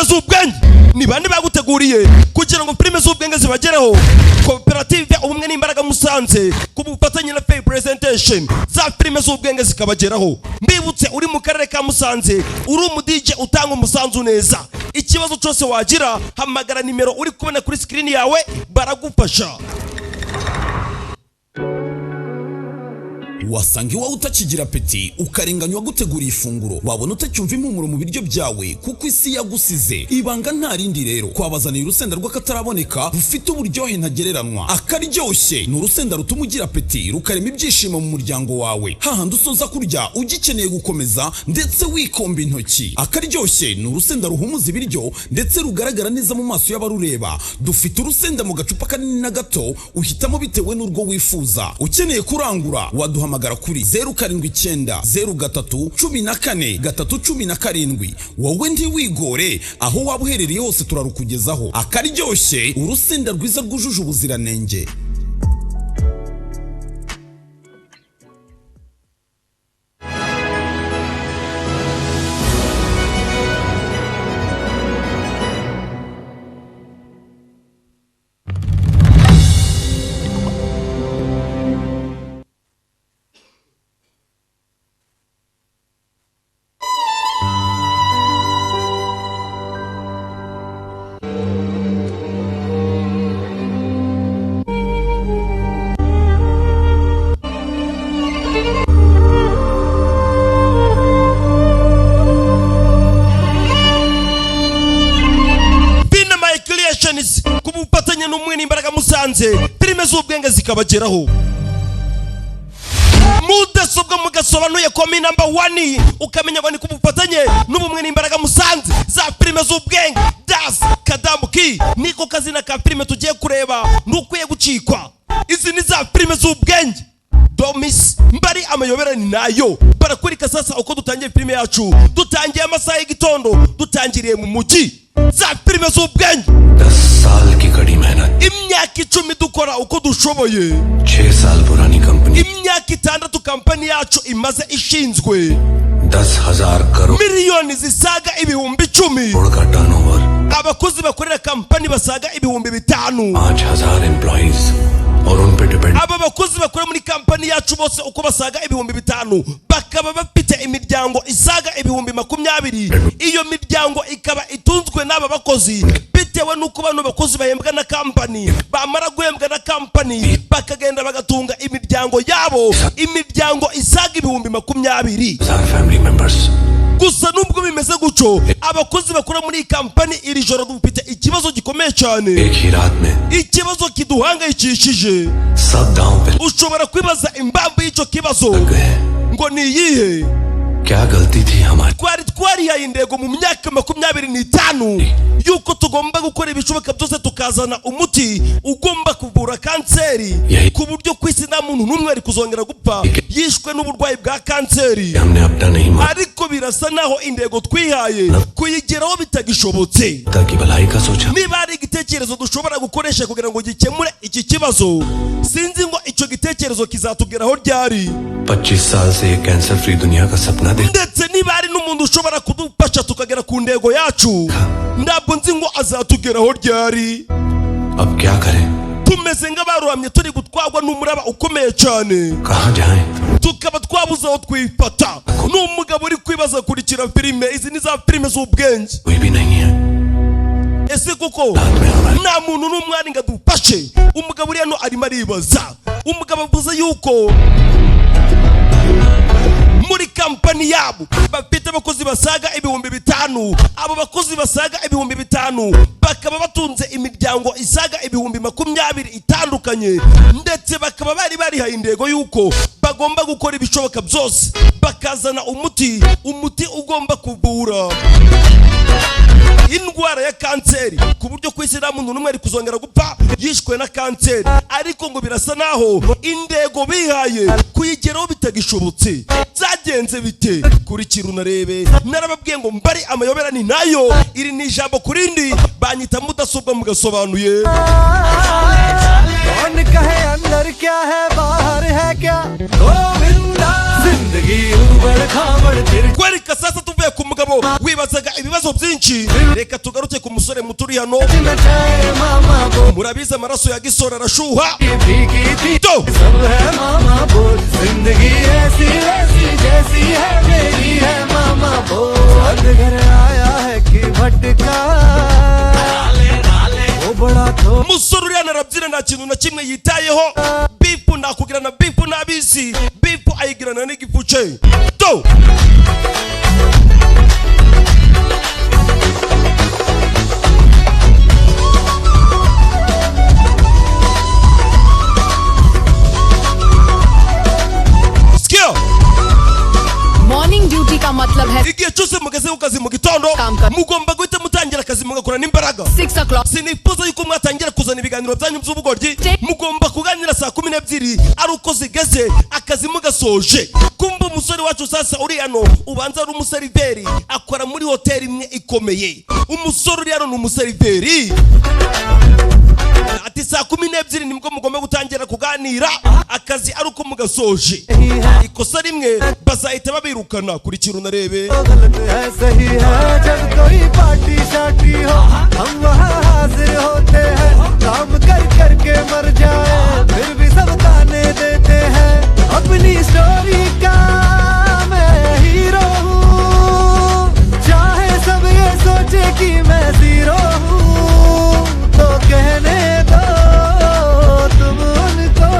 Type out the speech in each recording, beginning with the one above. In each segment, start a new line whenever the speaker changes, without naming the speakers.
z'ubwenge ni bande baguteguriye kugira ngo filime z'ubwenge zibagereho. Koperative ubumwe n'imbaraga Musanze ku bufatanye na Fair Presentation za filime z'ubwenge zikabageraho. Mbibutse uri mu karere ka Musanze uri umudije utanga umusanzu neza. Ikibazo cyose wagira hamagara nimero uri kubona kuri screen yawe baragufasha.
Wasanga iwawe utakigira peti ukarenganywa gutegura ifunguro, wabona utacyumva impumuro mu biryo byawe kuko isi yagusize. Ibanga nta rindi rero, kwabazaniye urusenda rw'akataraboneka rufite uburyohe ntagereranwa. Akaryoshye ni urusenda rutuma ugira peti rukarema ibyishimo mu muryango wawe, hahandi usoza kurya ugikeneye gukomeza ndetse wikomba intoki. Akaryoshye ni urusenda ruhumuza ibiryo ndetse rugaragara neza mu maso y'abarureba. Dufite urusenda mu gacupa kanini na gato, uhitamo bitewe n'urwo wifuza. Ukeneye kurangura waduhamagara kuri 079 03 14 317. Wowe ntiwigore, aho waba uherereye hose turarukugezaho. Akaryoshye, urusenda rwiza rwujuje ubuziranenge.
Kubufatanye n'umwe n'imbaraga Musanze filime z'ubwenge zikabageraho. Mudasobwa mugasobanuye komi number 1 ukamenya ngo ni kubufatanye n'ubumwe n'imbaraga Musanze za filime z'ubwenge. Das Kadamuki niko kazina ka filime tugiye kureba nukwiye gucikwa. Izi ni za filime z'ubwenge. Domis mbari amayoberani nayo barakurika sasa uko dutangiye filime yacu. Dutangiye amasaha y'igitondo, dutangiriye mu mujyi. Za filime z'ubwenge
10 साल की कड़ी मेहनत,
imyaka 10 dukora uko dushoboye.
6 साल पुरानी company,
imyaka 6 kampani yacu imaze ishinzwe.
10,000 crore
miliyoni zisaga ibihumbi 10
का turnover,
abakozi bakorera kampani basaga ibihumbi 5
5,000 एम्प्लॉइज और उन पे depend.
aba bakozi bakora muri kampani yacu bose uko basaga ibihumbi 5 bakaba bafite imiryango isaga ibihumbi 20. Iyo miryango ikaba itunzwe n'aba bakozi bitewe nuko bano bakozi bahembwa na kampani, bamara guhembwa na kampani bakagenda bagatunga imiryango yabo, imiryango isaga ibihumbi 20.
Family members.
Gusa nubwo bimeze guco abakozi bakora muri kampani iri joro dufite ikibazo gikomeye cyane.
एक ही रात में
Ikibazo kiduhangayikishije.
सब दांव पे
Ushobora kwibaza impamvu y'icyo kibazo
लग गए.
ngo ni iyihe.
क्या गलती थी हमारी?
Twarihaye intego mu myaka 25 yuko tugomba gukora ibishoboka byose tukazana umuti ugomba kuvura kanseri ku buryo kwisi nta muntu n'umwe ari kuzongera gupfa yishwe n'uburwayi bwa kanseri.
हमने अपना नहीं माना
Ariko birasa naho intego twihaye kuyigeraho bitagishobotse.
ताकि भलाई का सोचा.
Niba ari igitekerezo dushobora gukoresha kugira ngo gikemure iki kibazo, sinzi ngo icyo gitekerezo kizatugeraho ryari.
25 साल से एक कैंसर फ्री दुनिया का सपना देख.
Ndetse niba ari n'umuntu ushobora kudufasha tukagera ku ntego yacu, ntabwo nzi ngo azatugeraho ryari.
अब क्या करें?
Tumeze nk'abaruhamye turi gutwagwa n'umuraba ukomeye cyane,
कहाँ जाएं?
tukaba twabuze aho twifata. N'umugabo uri kwibaza kurikira filime, izi ni za filime z'ubwenge.
कोई भी नहीं है.
Ese kuko nta muntu n'umwari ngo adufashe? Umugabo uri hano arimo aribaza. Umugabo avuze yuko muri kampani yabo bafite abakozi basaga ibihumbi 5. Abo bakozi basaga ibihumbi 5 bakaba batunze imiryango isaga ibihumbi 20 itandukanye, ndetse bakaba barihaye intego yuko bagomba gukora ibishoboka byose bakazana umuti ugomba kuvura indwara ya kanseri ku buryo kwisi nta muntu n'umwe ari kuzongera gupfa yishwe na kanseri. Ariko ngo birasa naho intego bihaye kuyigeraho bitagishobotse. Zagenze bite? Kurikira unarebe. Narababwiye ngo mbari amayoberani nayo iri ni ijambo kurindi banyita mudasobwa mugasobanuye.
कौन कहे अंदर क्या है बाहर है क्या गोविंदा जिंदगी उबड़ खाबड़
Kwereka sasa tuve tuvuye ku mugabo wibazaga ibibazo byinshi, reka tugaruke ku musore muturi hano. Murabizi amaraso ya gisore arashuha. Musore uriya arabyina nta kintu na kimwe yitayeho. Bipu nakugirana bipu n'abisi, bipu ayigirana n'igifu cye.
Morning duty का मतलब है
igihe cyose mugeze ku kazi mu gitondo mugomba guhita mutangira akazi mugakora n'imbaraga.
6 o'clock.
Sinifuza yuko mwatangira kuzana ibiganiro byanyu by'ubugoryi. Mugomba kuganira saa 12 ari uko zigeze akazi mugasoje. Kumva umusore wacu sasa uri hano ubanza ari umuseriveri akora muri hoteli imwe ikomeye. Umusore uri hano ni umuseriveri. Ati saa 12 nibwo mugomba gutangira kuganira akazi ari uko mugasoje. Ikosa rimwe bazahita babirukana. Kurikira unarebe.
सही है जब कोई पार्टी शार्टी हो हम वहाँ हाजिर होते हैं, काम कर करके मर जाए फिर भी सब गाने देते हैं अपनी स्टोरी का मैं हीरो हूँ, चाहे सब ये सोचे कि मैं जीरो हूँ तो कहने दो तुम उनको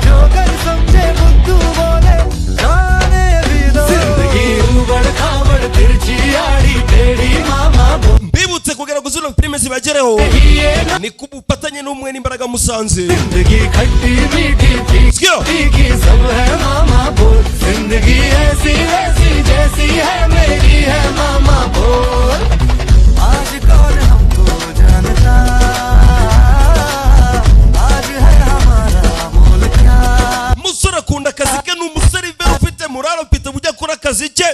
जो कर समझे बुद्धू बोले जाने भी दो जिंदगी उबड़ खाबड़ तिरछी आड़ी टेढ़ी मामा
Bibutse kugera kuzino filime zibagereho ni kubufatanye n'umwe n'imbaraga musanze.
जिंदगी खट्टी मीठी तीखी सब है मामा बोल, जिंदगी ऐसी वैसी जैसी है मेरी है मामा बोल, आज कौन हमको जानता आज है हमारा मोल क्या.
Musore akunda akazi ke, ni umuseriveri ufite muraro, ufite bujya akora akazi ke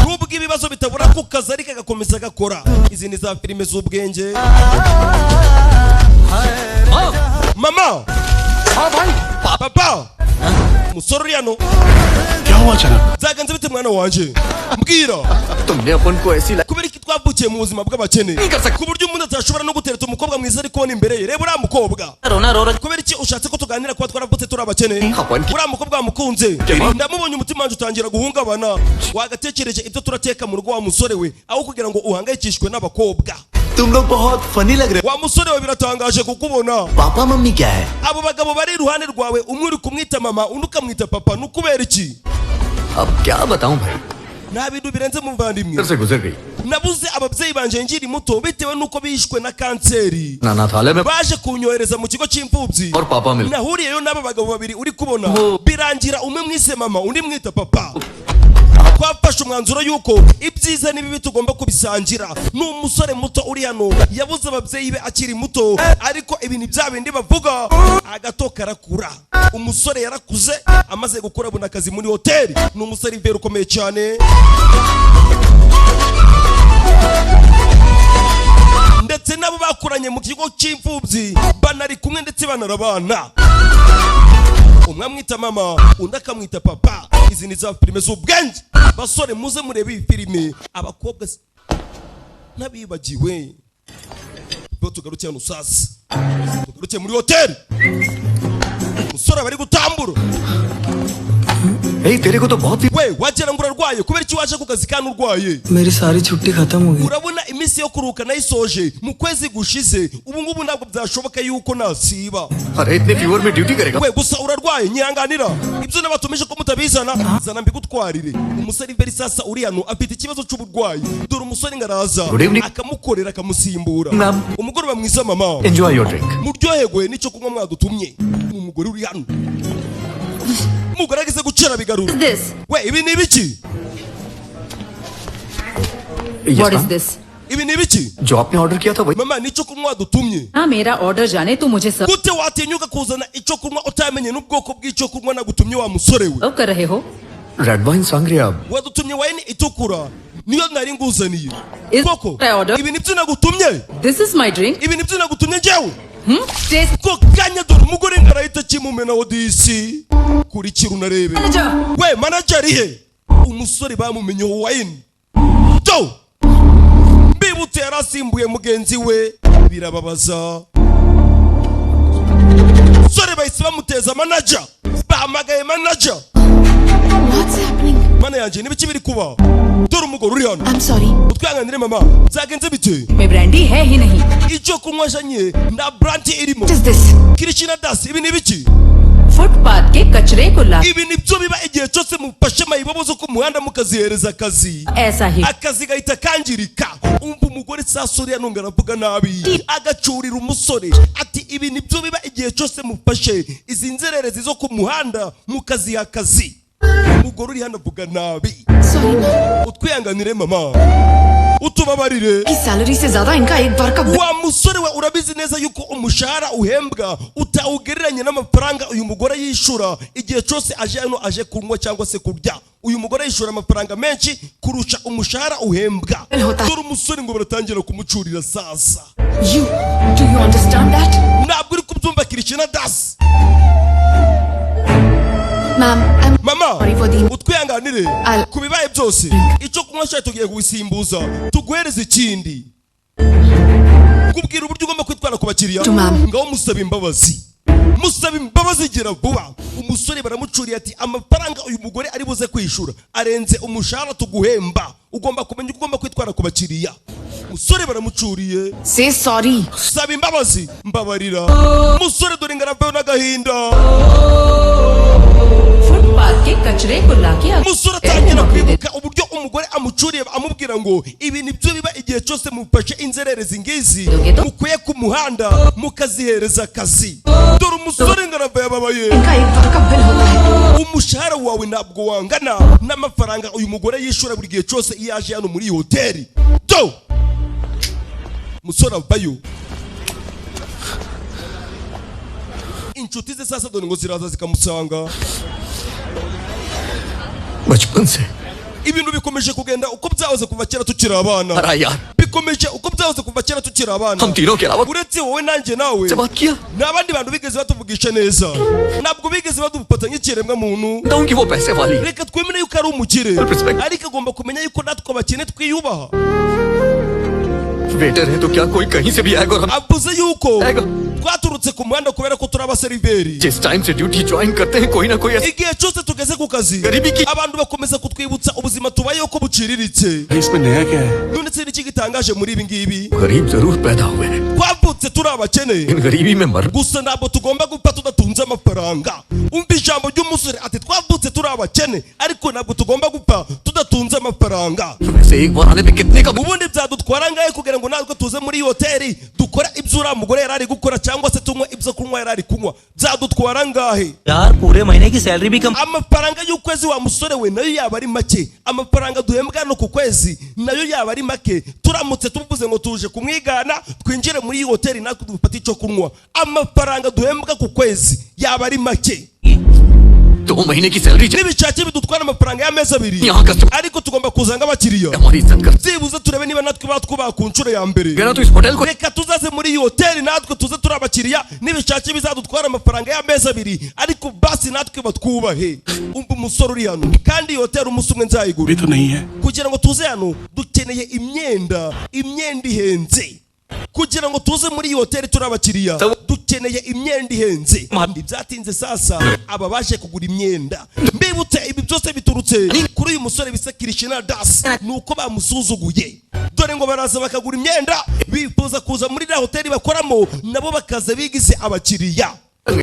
nubwo ibibazo bitabura ku kazi ariko agakomeza agakora. Izi ni za filime z'ubwenge. Mama, papa, musore uri hano
क्या हुआ अचानक?
zagenze bite mwana wanje? Mbwira.
तुमने अपन को ऐसी
Kubera iki twavukiye mu buzima bw'abakene ku buryo umuntu atashobora no gutereta umukobwa mwiza ariko kubona imbere ye. Reba uriya mukobwa. Kubera iki ushatse ko tuganira kuba twaravutse turi abakene? Uriya mukobwa wamukunze ndamubonye umutima wanjye utangira guhungabana. Wagatekereje ibyo turateka mu rugo wa musore we aho kugira ngo uhangayikishwe n'abakobwa.
तुम लोग बहुत फनी लग रहे
Wa musore we biratangaje kukubona.
हो. Papa mummy क्या है?
Abo bagabo bari iruhande rwawe, umwe uri kumwita mama undi ukamwita papa, ni ukubera iki?
अब क्या बताऊं भाई,
Nta bintu birenze muvandimwe.
से गुजर गई.
Nabuze ababyeyi banje nkiri muto bitewe nuko bishwe na kanseri.
अनाथालय में
Baje kunyohereza mu kigo cy'imfubyi.
और पापा मिल
Nahuriyeyo n'aba bagabo babiri uri kubona. Birangira umwe mwise mama undi mwita papa. Twafashe umwanzuro yuko ibyiza n'ibibi tugomba kubisangira. Ni umusore muto uri hano yabuze ababyeyi be akiri muto, ariko ibintu bya bindi bavuga agato karakura. Umusore yarakuze amaze gukora abona akazi muri hoteli. Ni umusore ivera ukomeye cyane. Ndetse nabo bakuranye mu kigo cy'imfubyi banari kumwe ndetse banarabana. Umwe amwita mama undi akamwita papa. Izi ni za filime z'ubwenge. Basore muze murebe iyi filime. Abakobwa nabibagiwe. Bo tugarukiye hano sasa. Tugarukiye muri hoteli. Musore bari gutambura.
ए तेरे को तो बहुत ही
We wagira ngo urarwaye kubera iki waje ku kazi kandi urwaye?
मेरी सारी छुट्टी खत्म हो गई.
Urabona iminsi yo kuruhuka nayisoje mu kwezi gushize. Ubu ngubu ntabwo byashoboka yuko nasiba.
अरे इतने फीवर में ड्यूटी करेगा.
We gusa urarwaye nyihanganira. Ibyo nabatumije ko mutabizana zana mbigutwarire. Umuseriveri sasa uri hano afite ikibazo cy'uburwayi. Dore umusore ngaraza
Good evening.
akamukorera akamusimbura.
Ma'am.
Umugoroba mwiza mama.
Enjoy your drink.
Muryoherwe n'icyo kunywa mwadutumye. Umugore uri hano. Mugaragaze gucera bigarura.
This.
We ibi ni ibiki?
Yes,
What is
ma'am.
this?
Ibi ni ibiki?
जो आपने ऑर्डर किया था वही.
Mama nicyo kunywa dutumye.
हाँ मेरा ऑर्डर जाने तू मुझे सर्व
Gute watinyuka kuzana icyo kunywa utamenye n'ubwoko bw'icyo kunywa nagutumye wa musore we?
कर रहे हो.
रेड वाइन सांग्रिया.
Wadutumye wayini itukura. Niyo nari nguzaniye.
Is
Koko.
I order?
Ibi nibyo nagutumye.
This is my drink.
Ibi nibyo nagutumye njyewe.
Taste.
Ko kanya dore umugore ngarahita kimumena odisi. Kurikira unarebe.
Manager.
We manager ari he? umusore bamumenyeho wine do mbibutse yarasimbuye mugenzi we birababaza sore bahise bamuteza manager bahamagaye manager.
What's happening?
Mana yanje nibiki biri kuba dore umugore uri hano.
I'm sorry.
utwihanganire mama zagenze bite
में ब्रांडी है ही नहीं.
icyo kunywa janye na brandy irimo
What is this?
kirishina das ibi nibiki
footpath के कचरे को ला
ibi nibyo biba igihe cyose mupashe mayibobo zo ku muhanda mukazihereza akazi
ऐसा ही
akazi gahita kangirika. umva umugore sasori yanunga aravuga nabi agacurira umusore ati ibi nibyo biba igihe cyose mupashe izi nzererezi zo ku muhanda mukaziha akazi. umugore uri hano avuga nabi.
Sorry ma'am.
utwihanganire mama utubabarire.
की सैलरी से ज्यादा इनका एक बार का
wa musore we urabizi neza yuko umushahara uhembwa utawugereranye n'amafaranga uyu mugore yishura igihe cyose aje hano aje kunywa cyangwa se kurya. uyu mugore yishura amafaranga menshi kurusha umushahara uhembwa. dore umusore ngo baratangira kumucurira sasa.
You, do you understand that?
ntabwo uri kubyumva kirishina das.
Ma'am, I'm
mama
sorry for the...
utwihanganire
I'll-
ku bibaye byose icyo kunywa shaye tugiye kubisimbuza tuguhereza ikindi kubwira uburyo ugomba kwitwara ku bakiriya
Ma'am.
ngaho musaba imbabazi. musaba imbabazi gira vuba. umusore baramucuriye ati amafaranga uyu mugore ari buze kwishura arenze umushahara tuguhemba ugomba kumenya uko ugomba kwitwara ku bakiriya. umusore baramucuriye
Say sorry.
saba imbabazi mbabarira. umusore dore ngaraveho n'agahinda.
Footpath के कचरे को लाके
umusore atangira kwibuka uburyo umugore amucuriye amubwira ngo ibi nibyo biba igihe cyose mupashe inzererezi ngizi mukwiye ku muhanda mukazihereza akazi. dore umusore ngarava yababaye.
इनका एक बार का बिल होता है.
umushahara wawe ntabwo wangana n'amafaranga uyu mugore yishura buri gihe cyose iyo aje hano muri iyi hoteli. do umusore avayo. inshuti ze sasa dore ngo ziraza zikamusanga.
बचपन से
ibintu bikomeje kugenda uko byahoze kuva kera tukiri abana.
हरा यार
bikomeje uko byahoze kuva kera tukiri abana.
हम तीनों के अलावा
uretse wowe nanjye nawe
से बात किया
n'abandi bantu bigeze batuvugisha neza ntabwo bigeze badufata nk'ikiremwa muntu.
बताऊं कि वो पैसे वाली है
reka twemere yuko ari umukire
Respect.
ariko agomba kumenya yuko natwe abakene twiyubaha.
Waiter है तो क्या कोई कहीं से भी आएगा और हम
avuze yuko
Ego.
twaturutse ku muhanda kubera ko turi abaseriveri.
जिस टाइम से ड्यूटी ज्वाइन करते हैं कोई ना कोई ऐसा
igihe cyose tugeze ku kazi
Garibi ki-
abantu bakomeza kutwibutsa ubuzima tubayeho ko buciriritse.
इसमें नया क्या है?
none se n'iki gitangaje muri ibi ngibi
गरीब जरूर पैदा हुए हैं
twavutse turi abakene
इन गरीबी में मर
gusa ntabwo tugomba gupfa tudatunze amafaranga. umva ijambo ry'umusore ati twavutse turi abakene ariko ntabwo tugomba gupfa tudatunze amafaranga.
वैसे एक बार आने पे कितने का
ubundi byadutwara ngahe kugira ngo natwe tuze muri iyi hoteli dukora ibyo uriya mugore yari ari gukora cyangwa se tunywe ibyo kunywa yari ari kunywa byadutwara ngahe?
यार पूरे महीने की सैलरी भी कम
amafaranga y'ukwezi wa musore we nayo yaba ari make. amafaranga duhembwa hano ku kwezi nayo yaba ari make. turamutse tuvuze ngo tuje kumwigana twinjire muri iyi hoteli natwe dufate icyo kunywa amafaranga duhembwa ku kwezi yaba ari make.
2 महीने की salary
n'ibicake bidutwara amafaranga y'amezi abiri
यहाँ customer
ariko tugomba kuza nk'abakiriya
हमारी इज्जत कर
byibuze turebe niba natwe batwubaha ku nshuro ya mbere.
गया तो इस होटल को
reka tuzaze muri iyi hoteli natwe tuze turi abakiriya n'ibishake bizadutwara amafaranga y'amezi abiri ariko basi natwe batwubahe. umva umusore uri hano kandi iyi hoteli umunsi umwe nzayigura.
भी तो नहीं है.
kugira ngo tuze hano dukeneye imyenda ihenze. kugira ngo tuze muri iyi hoteli turi abakiriya dukeneye imyenda ihenze. ibyatinze sasa aba baje kugura imyenda. mbibutse ibi byose biturutse kuri uyu musore bisa kirishina das nuko bamusuzuguye. dore ngo baraza bakagura imyenda bifuza kuza muri iriya hoteli bakoramo nabo bakaza bigize abakiriya.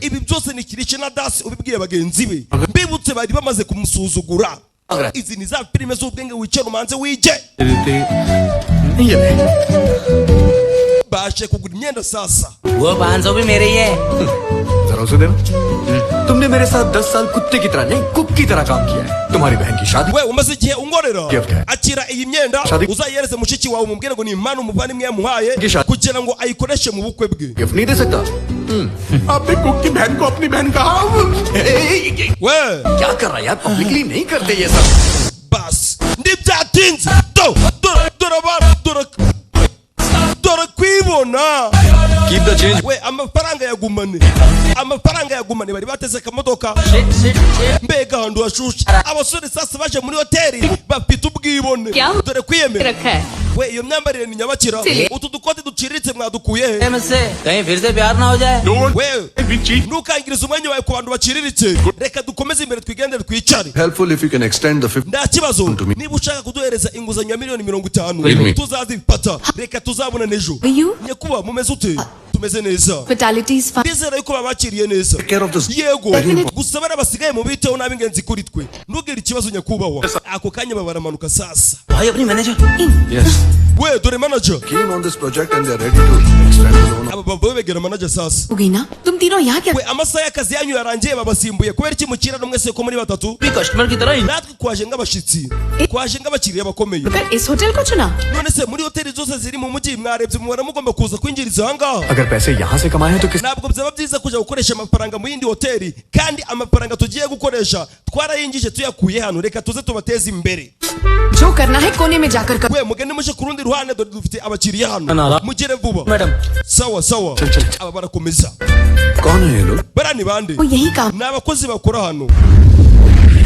ibi byose ni kirishina das ubibwiye bagenzi be. mbibutse bari bamaze kumusuzugura. izi ni za filime z'ubwenge wicara umanze wige.
ये ले
baje kugura imyenda sasa.
वो 500 भी मेरे ही है
जरा उसे देना तुमने मेरे साथ 10 साल कुत्ते की तरह नहीं कुक की तरह काम किया है तुम्हारी बहन की शादी
we umaze igihe ungorera
Gift.
akira iyi myenda
Shadi.
uzayereze mushiki wawe umubwire ngo ni impano umuvandimwe yamuhaye
Gisha.
kugira ngo ayikoreshe mu bukwe bwe.
Gift नहीं दे सकता
आपने कुक की बहन को अपनी बहन कहा?
we
क्या कर रहा है यार पब्लिकली नहीं करते ये सब
basi ntibyatinze dore kwibona.
Keep the change
we amafaranga yagumane bari bateze akamodoka mbega ahantu hashushe abasore sasa baje muri hoteli bafite ubwibone dore kwiyemera we iyo myambarire ni nyabakira utu dukote duciriritse mwadukuye he ntukangirize umwanya wawe ku bantu baciriritse reka dukomeze imbere twigendere twicare
Helpful if you can extend the 50.
nta kibazo niba ushaka kuduhereza inguzanyo ya miliyoni 50 tuzazifata reka tuzabona nejo nyekuba mumeze ute tumeze neza
Fatalities.
bizera yuko babakiriye neza yego gusa bara basigaye mu biteho n'ab'ingenzi kuri twe ntugire ikibazo nyakubahwa ako kanya babaramanuka sasa
Yes.
we dore manager
Keen on this project and they're ready to extend the loan.
aba babo begera manager sasa
Ugina, तुम तीनों यहाँ क्या?
we amasaha y'akazi yanyu yarangiye babasimbuye kubera iki mukira no mwese ko muri batatu
customer की तरह ही
natwe kwaje ng'abashitsi kwaje ng'abakiriya bakomeye
फिर इस होटल को चुना?
none se muri hoteli zose ziri mu mujyi mwarebye mubara mugomba kuza kwinjiriza ahangaha
अगर पैसे यहाँ से कमाए हैं तो किस
ntabwo byaba byiza kujya gukoresha amafaranga mu yindi hoteli kandi amafaranga tugiye gukoresha twarayinjije tuyakuye hano reka tuze tubateze imbere
जो करना है कोने में जाकर कर.
we mugende muje ku rundi ruhande dore dufite abakiriya hano mugere vuba
madam
sawa sawa aba barakomeza
कौन है ये लोग?
bara ni bande
वो यही काम.
ni abakozi bakora hano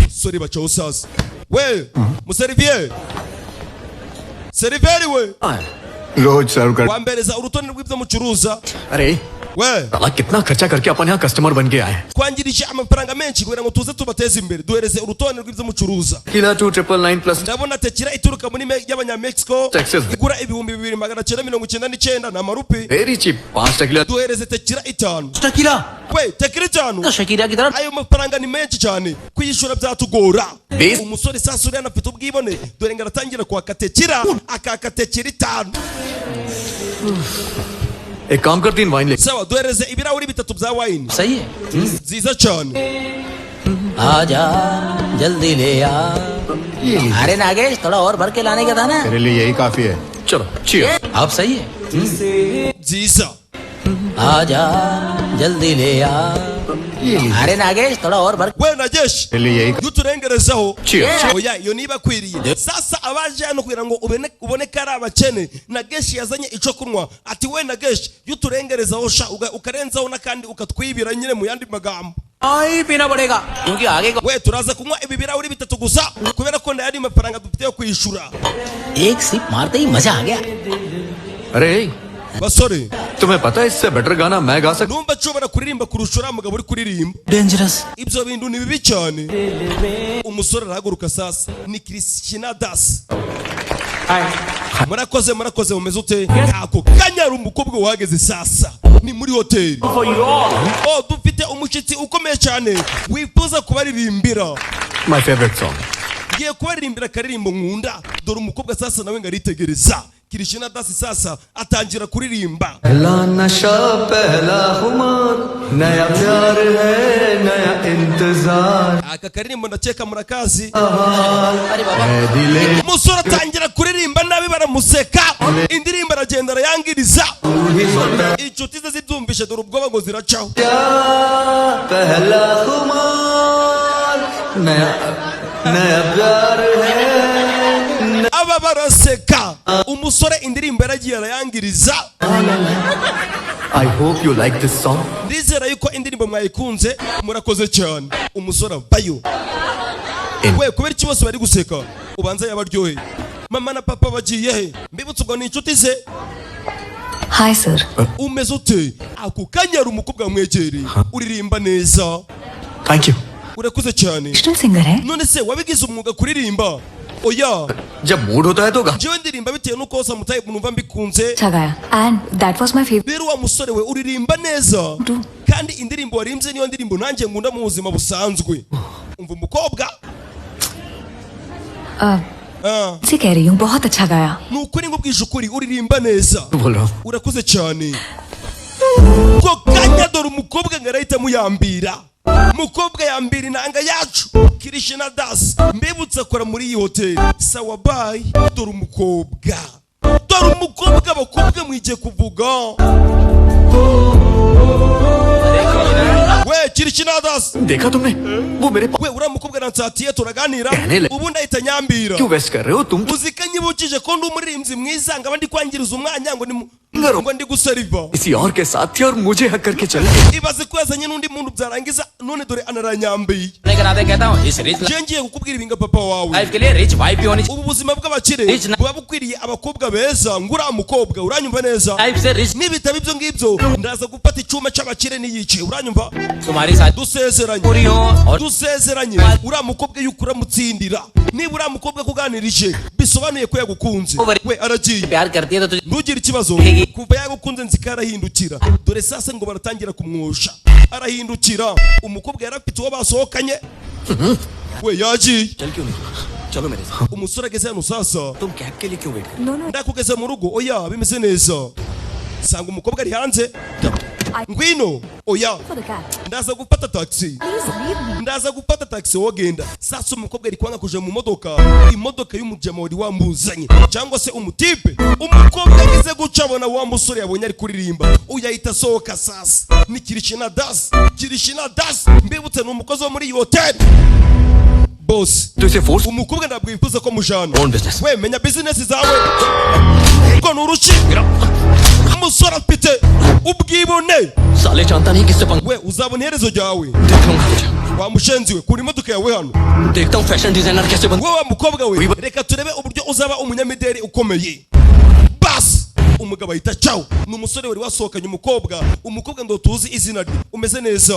sori bacaho sasa we museriviye seriveri we
रोज सर्व कर.
wambereza urutonde rw'ibyo mucuruza
अरे
we
साला कितना खर्चा करके अपन यहाँ कस्टमर बन के आए हैं.
twangirije amafaranga menshi kugira ngo tuze tubateze imbere duhereze urutonde rw'ibyo mucuruza
किला 2999
ndabona tekira ituruka muri y'abanyamexico
Texas.
igura 2999 na marupi
very cheap 5 tequila.
duhereze tekira 5
शकीला
we tekira 5
शकीला की तरह
ayo mafaranga ni menshi cyane kuyishura byatugora
Base.
umusore sasa uri anafite ubwibone dore ngo aratangira kwaka tekira akaka tekira 5
एक काम करती इन वाइन ले.
sawa duhereze ibirahuri 3 bya wine
सही है
nziza cyane
आजा जल्दी ले आ अरे नागेश थोड़ा और भर के लाने का था ना
तेरे लिए यही काफी है.
चलो cheers.
अब सही है
nziza
आजा जल्दी ले आ अरे नागेश थोड़ा और भर
we najeshi
तेरे लिए यही
yuturengerezaho
Cheers.
oya iyo niba kwiriye sasa abaje hano kugira ngo ubone ko ari abakene na geshi yazanye ico kunywa ati we na geshi yuturengerezaho sha ukarenzaho n'akandi ukatwibira nyine mu yandi magambo
ही पीना पड़ेगा क्योंकि आगे का
we turaza kunywa ibi birahuri 3 gusa kubera ko ndayandi mafaranga dufite yo kwishura
एक सिप मारते ही मजा आ गया
अरे
basore
तुम्हें पता है इससे बेटर गाना मैं गा सकता
numva nshobora kuririmba kurusha uriya mugabo uri kuririmba
dangerous
ibyo bintu ni bibi cyane umusore arahaguruka sasa ni Christina Das murakoze mumeze ute ako kanya ari umukobwa wahageze sasa ni muri hoteli oh dufite umushyitsi ukomeye cyane wifuza kubaririmbira
my favorite song.
ngiye kubaririmbira akaririmbo nkunda dore umukobwa sasa nawe ngo aritegereza Christina Das sasa atangira kuririmba
पहला नशा पहला खुमार नया प्यार है नया इंतजार
aka karirimbo ndakeka murakazi
है दिले
umusore atangira kuririmba nabi baramuseka indirimbo aragenda arayangiriza inshuti ze zibyumvishe dore ubwoba ngo ziracaho
पहला खुमार नया नया प्यार है
aba baraseka umusore indirimbo yaragiye arayangiriza
I hope you like this song.
ndizera yuko indirimbo mwayikunze murakoze cyane umusore avayo we kubera iki bose bari guseka ubanza yabaryoheye mama na papa bagiye he mbibutse ubwo ni inshuti ze
Hi sir.
umeze ute ako kanya ari umukobwa wamwegereye uririmba neza
Thank you.
urakoze cyane
Professional singer है?
none se wabigize umwuga kuririmba oya
जब मूड होता है तो गा.
jewe ndirimba bitewe nuko hose mutayibu numva mbikunze
अच्छा गाया. And that was my favorite.
rero wa musore we uririmba neza kandi indirimbo warimbye niyo ndirimbo nanjye ngunda mu buzima busanzwe umva umukobwa
से कह रही हूँ बहुत अच्छा गाया.
ni ukuri ngo bwije ukuri uririmba neza
बोल रहा हूँ.
urakoze cyane ko kanya dore umukobwa ngo arahita muyambira umukobwa yambira inanga yacu Christina Das mbibutse akora muri iyi hoteli sawa bye dore umukobwa abakobwa mwigiye kuvuga we Christina Das
देखा तुमने वो मेरे
we uriya mukobwa nansatiye turaganira
Daniel.
ubundi ahita nyambira
क्यों वेस्ट कर रहे हो तुम.
muzika nyibukije ko ndi umuririmbyi mwiza ngo abandi kwangiriza umwanya ngo ngo ndi gusariva
किसी और के साथ थी और मुझे हक करके चले
ibaze ko yazanye n'undi muntu byarangiza none dore anaranyambiye
नहीं कराते कहता हूँ इस rich
ngiye kukubwira ibinga papa wawe
life के लिए रिच वाइफ भी होनी
ubu buzima bw'abakire buba bukwiriye abakobwa beza ngo uriya mukobwa uranyumva neza
life से rich
nibitaba ibyo ngibyo ndaza gufata icyuma cy'abakire niyice uranyumva
तुम्हारी साथ
dusezeranye
पूरी हो और
dusezeranye uriya mukobwa yuko uramutsindira niba uriya mukobwa kuganirije bisobanuye ko yagukunze we aragiye
प्यार करती है तो तुझे
ntugire ikibazo kuva yagukunze nzika arahindukira dore sasa ngo baratangira kumwosha arahindukira umukobwa yarafite uwo basohokanye we yagiye
चल क्यों नहीं चलो मेरे साथ
umusore ageze hano sasa
तुम कैब के लिए क्यों वेट कर
No, no.
ndakugeze mu rugo oya bimeze neza sanga umukobwa ari hanze ngwino oya
For the cab.
ndaza gufata taxi
Please leave me.
ndaza gufata taxi wogenda sasa umukobwa ari kwanga kuja mu modoka imodoka y'umujama wari wamuzanye cyangwa se umutipe umukobwa agize guca abona wa musore yabonye ari kuririmba uyahita asohoka sasa ni kirishina das mbibutse ni umukozi wo muri iyi hoteli boss
तो इसे force
umukobwa ntabwo yifuza ko mujana
own business
we menya business zawe ngo nurushi umusore afite ubwibone
साले जानता नहीं किससे पंगा
we uzabona iherezo ryawe
देख लूंगा तुझे
wamushenzi we kura imodoka yawe hano
देखता हूँ फैशन डिजाइनर कैसे बन
wowe wa mukobwa we reka turebe uburyo uzaba umunyamideli ukomeye basi umugabo ahita cawo ni umusore wari wasohokanye umukobwa ndo tuzi izina rye umeze neza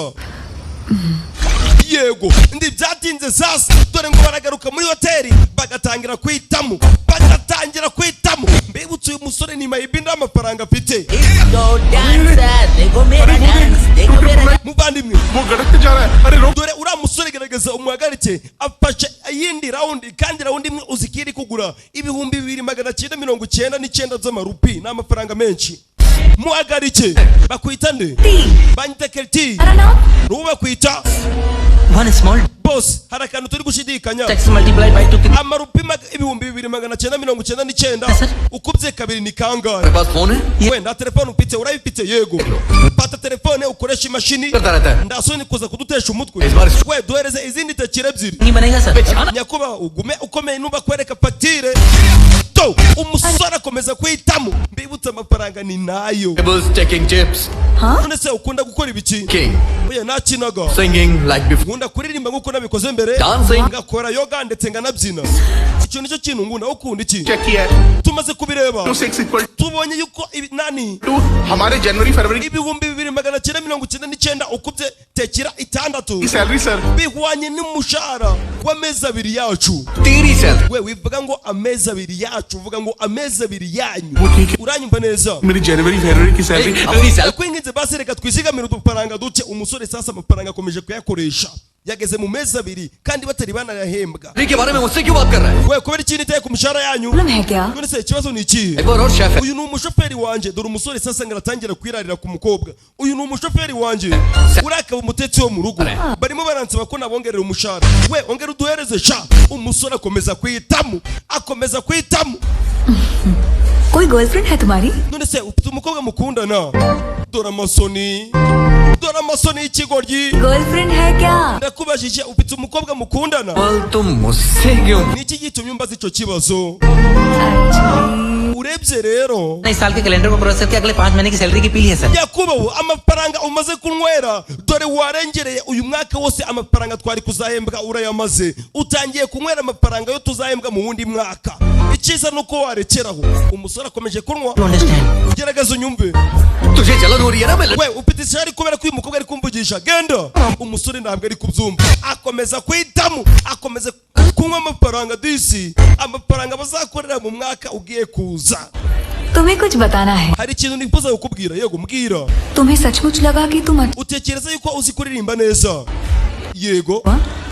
yego ndi byatinze sasa dore ngo baragaruka muri hoteli bagatangira kwitamo mbibutse uyu musore ni mayibi n'amafaranga afite muvandimwe
वो गड़क के जा रहा है अरे रोक
dore uriya musore gerageza umuhagarike afashe iyindi rawundi kandi rawundi imwe uzikiri kugura ibihumbi 2,999 by'amarupi ni amafaranga menshi muhagarike bakwita nde banyita kelti n'ubu bakwita
one small
boss hari akantu turi gushidikanya
tax multiply by 2
amarupi ibihumbi 2,999 ukubye kabiri ni kangahe
मेरे पास फोन है
we nda telefone ufite urayifite yego fata telefone ukoresha imashini
करता रहता है
ndasoni kuza kudutesha umutwe we duhereze izindi tekire ebyiri
नहीं बनेगा sir
nyakuba ugume ukomeye nuba kwereka fagitire to umusore akomeza kwitamo mbibutse amafaranga ni nayo
tables taking chips
none se ukunda gukora ibiki
king
oya nakinaga
singing like before
nkunda kuririmba nkuko nabikoze mbere
Dancing.
ngakora yoga ndetse nganabyina icyo nicyo kintu ngunda ukunda iki
check किया है
tumaze kubireba
26 equal
tubonye yuko nani
टू हमारे जनवरी फरवरी
ibihumbi 2,999 ukubye tekira itandatu
की salary sir
bihwanye n'umushahara w'amezi abiri yacu
तेरी salary
we wivuga ngo amezi abiri yacu uvuga ngo amezi abiri yanyu
वो ठीक है
uranyumva neza
मेरी जनवरी फरवरी की सैलरी
अपनी salary
kwinginze basi reka twizigamire udufaranga duke umusore sasa amafaranga akomeje kuyakoresha yageze mu mezi abiri kandi batari banayahembwa
के बारे में मुझसे क्यों बात कर रहा है
we kubera ikintu iteye ku mishahara yanyu
problem है क्या
none se ikibazo ni ikihe
एक बार और शेफ है
uyu ni umushoferi wanje dore umusore sasa ngaratangira kwirarira ku mukobwa uyu ni umushoferi wanje urakaba umutetsi wo mu rugo barimo baransaba ko nabongerera umushahara we ongera uduhereze sha umusore akomeza kwitamo
कोई गर्लफ्रेंड है तुम्हारी
none se ufite umukobwa mukundana dore amasoni y'ikigoryi
girlfriend है क्या
ndakubajije ufite umukobwa mukundana
बोल तुम मुझसे क्यों
niki gitumye umbaza icyo kibazo
Actually,
urebye rero
इस साल के कैलेंडर को क्रॉस करके अगले 5 महीने की सैलरी की पी है sir
yakubaho amafaranga umaze kunywera dore warengereye uyu mwaka wose amafaranga twari kuzahembwa urayamaze utangiye kunywera amafaranga yo tuzahembwa mu wundi mwaka icyiza nuko warekeraho umusore akomeje kunywa
understand
gerageza unyumve
तुझे जलन हो रही है ना मैं
we ufite ishyari kubera ko uyu mukobwa ari kumvugisha genda umusore ntabwo ari kubyumva akomeza kwitamo akomeza kunywa amafaranga disi amafaranga bazakorera mu mwaka ugiye kuza
तुम्हें कुछ बताना है
hari ikintu nifuza kukubwira yego mbwira
तुम्हें सचमुच लगा कि तुम
utekereza yuko uzi kuririmba neza yego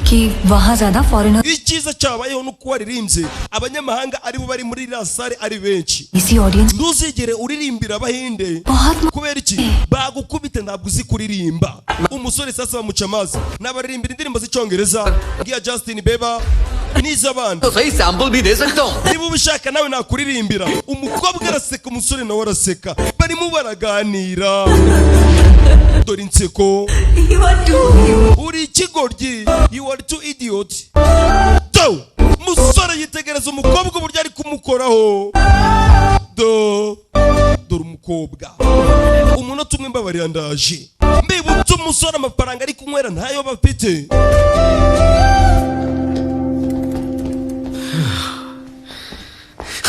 कि वहाँ ज्यादा foreigner
icyiza cyabayeho nuko waririmbye abanyamahanga aribo bari muri iriya sare ari benshi
इसी ऑडियंस
ntuzigere uririmbira abahinde
बहुत
kubera iki bagukubita ntabwo uzi kuririmba umusore sasa bamuca amazi n'abaririmbira indirimbo z'icyongereza ngiya Justin Bieber n'iz'abandi
तो सही सैंपल भी दे सकता हूँ
niba ubishaka nawe nakuririmbira umukobwa araseka umusore nawe araseka barimo baraganira dore inseko uri ikigoryi you are too idiot do musore yitegereza umukobwa uburyo ari kumukoraho dore umukobwa umunota umwe mbabarira ndaje mbibutse umusore amafaranga ari kunywera ntayo bafite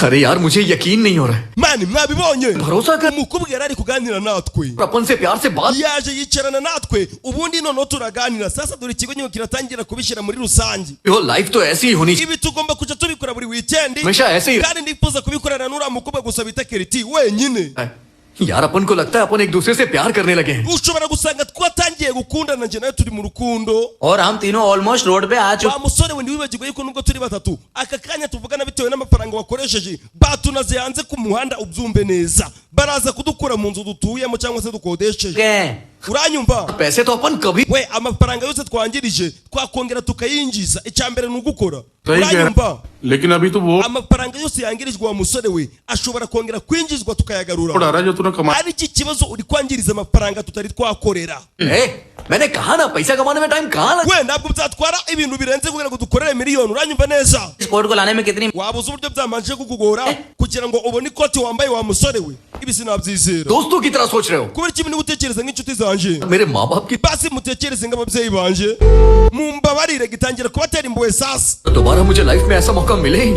अरे यार मुझे यकीन नहीं हो रहा है
mani mwabibonye
भरोसा कर
umukobwa yari ari kuganira natwe
अपन से प्यार से बात
yaje yicarana natwe ubundi noneho turaganira sasa dore ikigo nyine kiratangira kubishyira muri rusange
हो लाइफ तो ऐसी ही होनी
ibi tugomba kujya tubikora buri weekend
हमेशा ऐसे ही
kandi ndifuza kubikorana n'uriya mukobwa gusa bita Keriti wenyine
यार अपन को लगता है अपन एक दूसरे से प्यार करने लगे हैं
ushobora gusanga twatangiye gukundana njye nawe turi mu rukundo
और हम तीनों ऑलमोस्ट रोड पे आ चुके
wa musore we ntiwibagirwe yuko nubwo turi batatu aka kanya tuvugana bitewe n'amafaranga wakoresheje batunaze hanze ku muhanda ubyumve neza baraza kudukura mu nzu dutuyemo cyangwa se dukodesheje
हैं
uranyumva
पैसे तो अपन कभी
we amafaranga yose twangirije twakongera tukayinjiza icyambere ni ugukora
सही कह
uranyumva
रहा लेकिन अभी तो वो
amafaranga yose yangirijwe wa musore we ashobora kongera kwinjizwa tukayagarura
उड़ा रहा है जो तूने कमाया
ari iki kibazo uri kwangiriza amafaranga tutari twakorera
मैंने कहा ना पैसा कमाने में टाइम कहाँ लगा
we ntabwo byatwara ibintu birenze kugira ngo dukorere miliyoni uranyumva neza
sport को लाने में कितनी
waba uzi uburyo byamanje kukugora kugira ngo ubone ikoti wambaye wa musore we ibi sinabyizera
दोस्तों की तरह सोच रहे हो
kubera iki ibintu gutekereza nk'inshuti zanje
मेरे माँ बाप की
basi mutekereze nk'ababyeyi banje mumbabarire gitangira kubatera impuhwe sasa
दोबारा मुझे लाइफ में ऐसा मौका मिले ही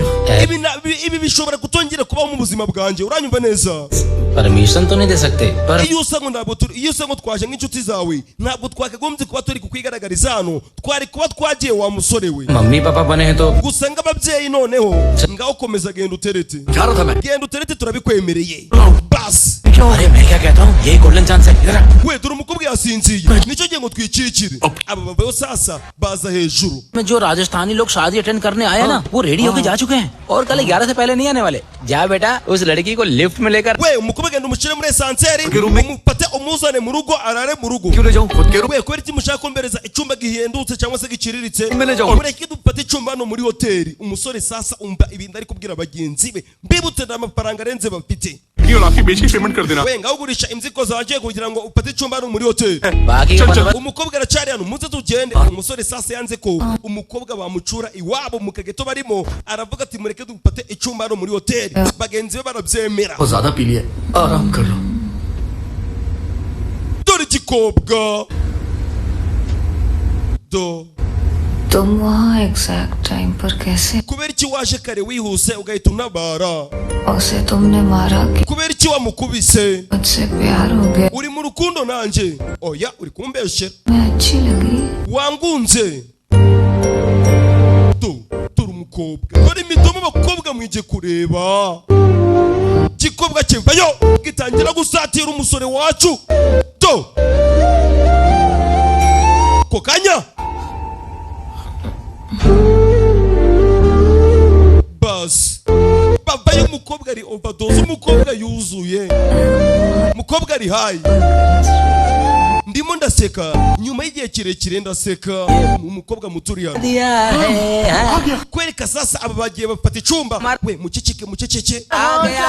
ना
ibi bishobora kutongera kubaho mu buzima bwanjye uranyumva neza
permission तो नहीं दे सकते पर
iyo usa ngo twaje nk'inshuti zawe ntabwo twakagombye kuba turi kukwigaragariza hano twari kuba twagiye wa musore we
mummy papa बने हैं तो
gusa nk'ababyeyi noneho ngaho komeza genda uterete
क्या रहा था मैं
genda uterete turabikwemereye basi
अरे मैं क्या कहता हूँ यही गोल्डन चांस है इधर आ।
we dore umukobwa yasinziye nicyo gihe ngo twicikire aba babayo sasa baza hejuru
में जो राजस्थानी लोग शादी अटेंड करने आए ना वो रेडी होके जा चुके हैं और कल 11 से पहले नहीं आने वाले जा बेटा उस लड़की को लिफ्ट में लेकर
we umukobwa genda umushyire muri esanseri umufate umuzane mu rugo arare mu rugo
क्यों ले जाऊँ खुद के room
we kubera iki mushaka kumbereza icyumba gihendutse cyangwa se giciriritse
Mbele jaho.
mureke dufate icyumba hano muri hoteli umusore sasa umva ibintu ari kubwira bagenzi be mbibutse n'amafaranga arenze bafite
क्यों लाके बेच के पेमेंट कर देना
we ngaho ugurisha inziko zagiye kugira ngo ufate icyumba hano muri hoteli
बाकी का बंदोबस्त
umukobwa aracyari hano muze tugende umusore sasa yanze ko umukobwa bamucura iwabo mu kageto barimo aravuga ati mureke dufate icyumba hano muri hoteli bagenzi be barabyemera
बहुत ज्यादा पी लिया आराम कर लो
dore igikobwa do
तुम वहाँ एग्जैक्ट टाइम पर कैसे
kubera iki waje kare wihuse ugahita unabara
उसे तुमने मारा कि
kubera iki wamukubise
मुझसे प्यार हो गया
uri mu rukundo nanjye oya uri kumbeshyera
मैं अच्छी लगी
wangunze dore umukobwa dore imidomo abakobwa mwige kureba gikobwa kivayo gitangira gusatira umusore wacu do ko kanya basi bavayo umukobwa ari overdose umukobwa yuzuye umukobwa ari hayi ndimo ndaseka nyuma y'igihe kirekire ndaseka umukobwa muto uri hano
दिया है
kwereka sasa aba bagiye bafata icumba we muceceke
आ गया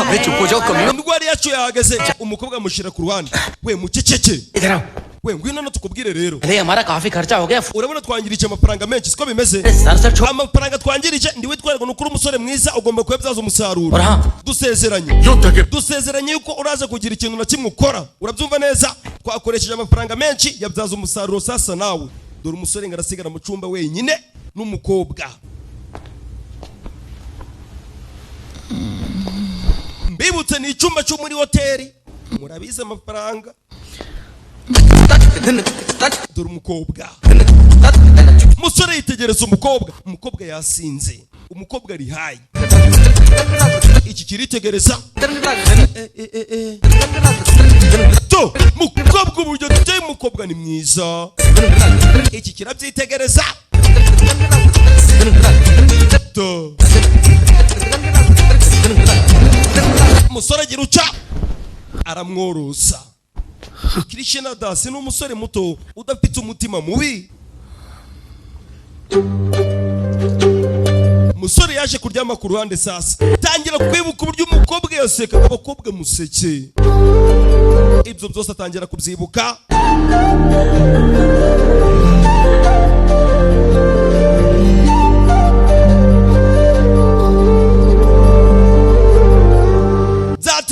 अबे चुप हो जाओ कमियों
indwara yacu yahagaze umukobwa amushyira ku ruhande we muceceke
इधर आओ
we ngwino no tukubwire rero
अरे हमारा काफी खर्चा हो गया
urabona twangirije amafaranga menshi siko bimeze
sir sir छोड़
amafaranga twangirije ndiwe twarego nukuri umusore mwiza ugomba kuyabyaza umusaruro
और हाँ
dusezeranye
युद्ध के
dusezeranye yuko uraza kugira ikintu na kimwe ukora urabyumva neza twakoresheje amafaranga menshi yabyaza umusaruro sasa nawe dore umusore ngo arasigara mu cyumba wenyine n'umukobwa mbibutse ni icyumba cyo muri hoteli murabizi amafaranga dore umukobwa umusore yitegereza umukobwa yasinze umukobwa ari hayi iki kiritegereza to mukobwa uburyo duteye umukobwa ni mwiza iki kirabyitegereza to umusore agira uca aramworosa Krishna dasi ni umusore muto udafite umutima mubi umusore yaje kuryama ku ruhande sasa tangira kwibuka uburyo umukobwa yaseka abakobwa museke ibyo byose atangira kubyibuka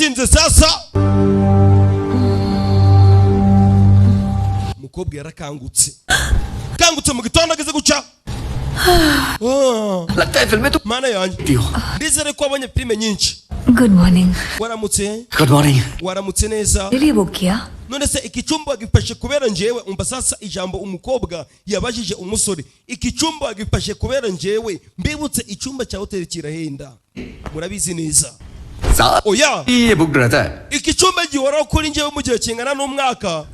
yakinze sasa umukobwa yarakangutse mu gitondo ageze guca
लगता है फिल्म में तो
mana yanjye ndizere ko wabonye filime nyinshi.
Good morning.
Waramutse?
Good morning.
Waramutse neza?
Really book kiya?
None se iki cyumba gifashe kubera njyewe umva sasa ijambo umukobwa yabajije umusore iki cyumba gifashe kubera njyewe mbibutse icyumba cya hoteli kirahenda murabizi neza. Oya
ये बुक रहता है
iki cyumba gihoraho kuri njyewe mu gihe kingana n'umwaka.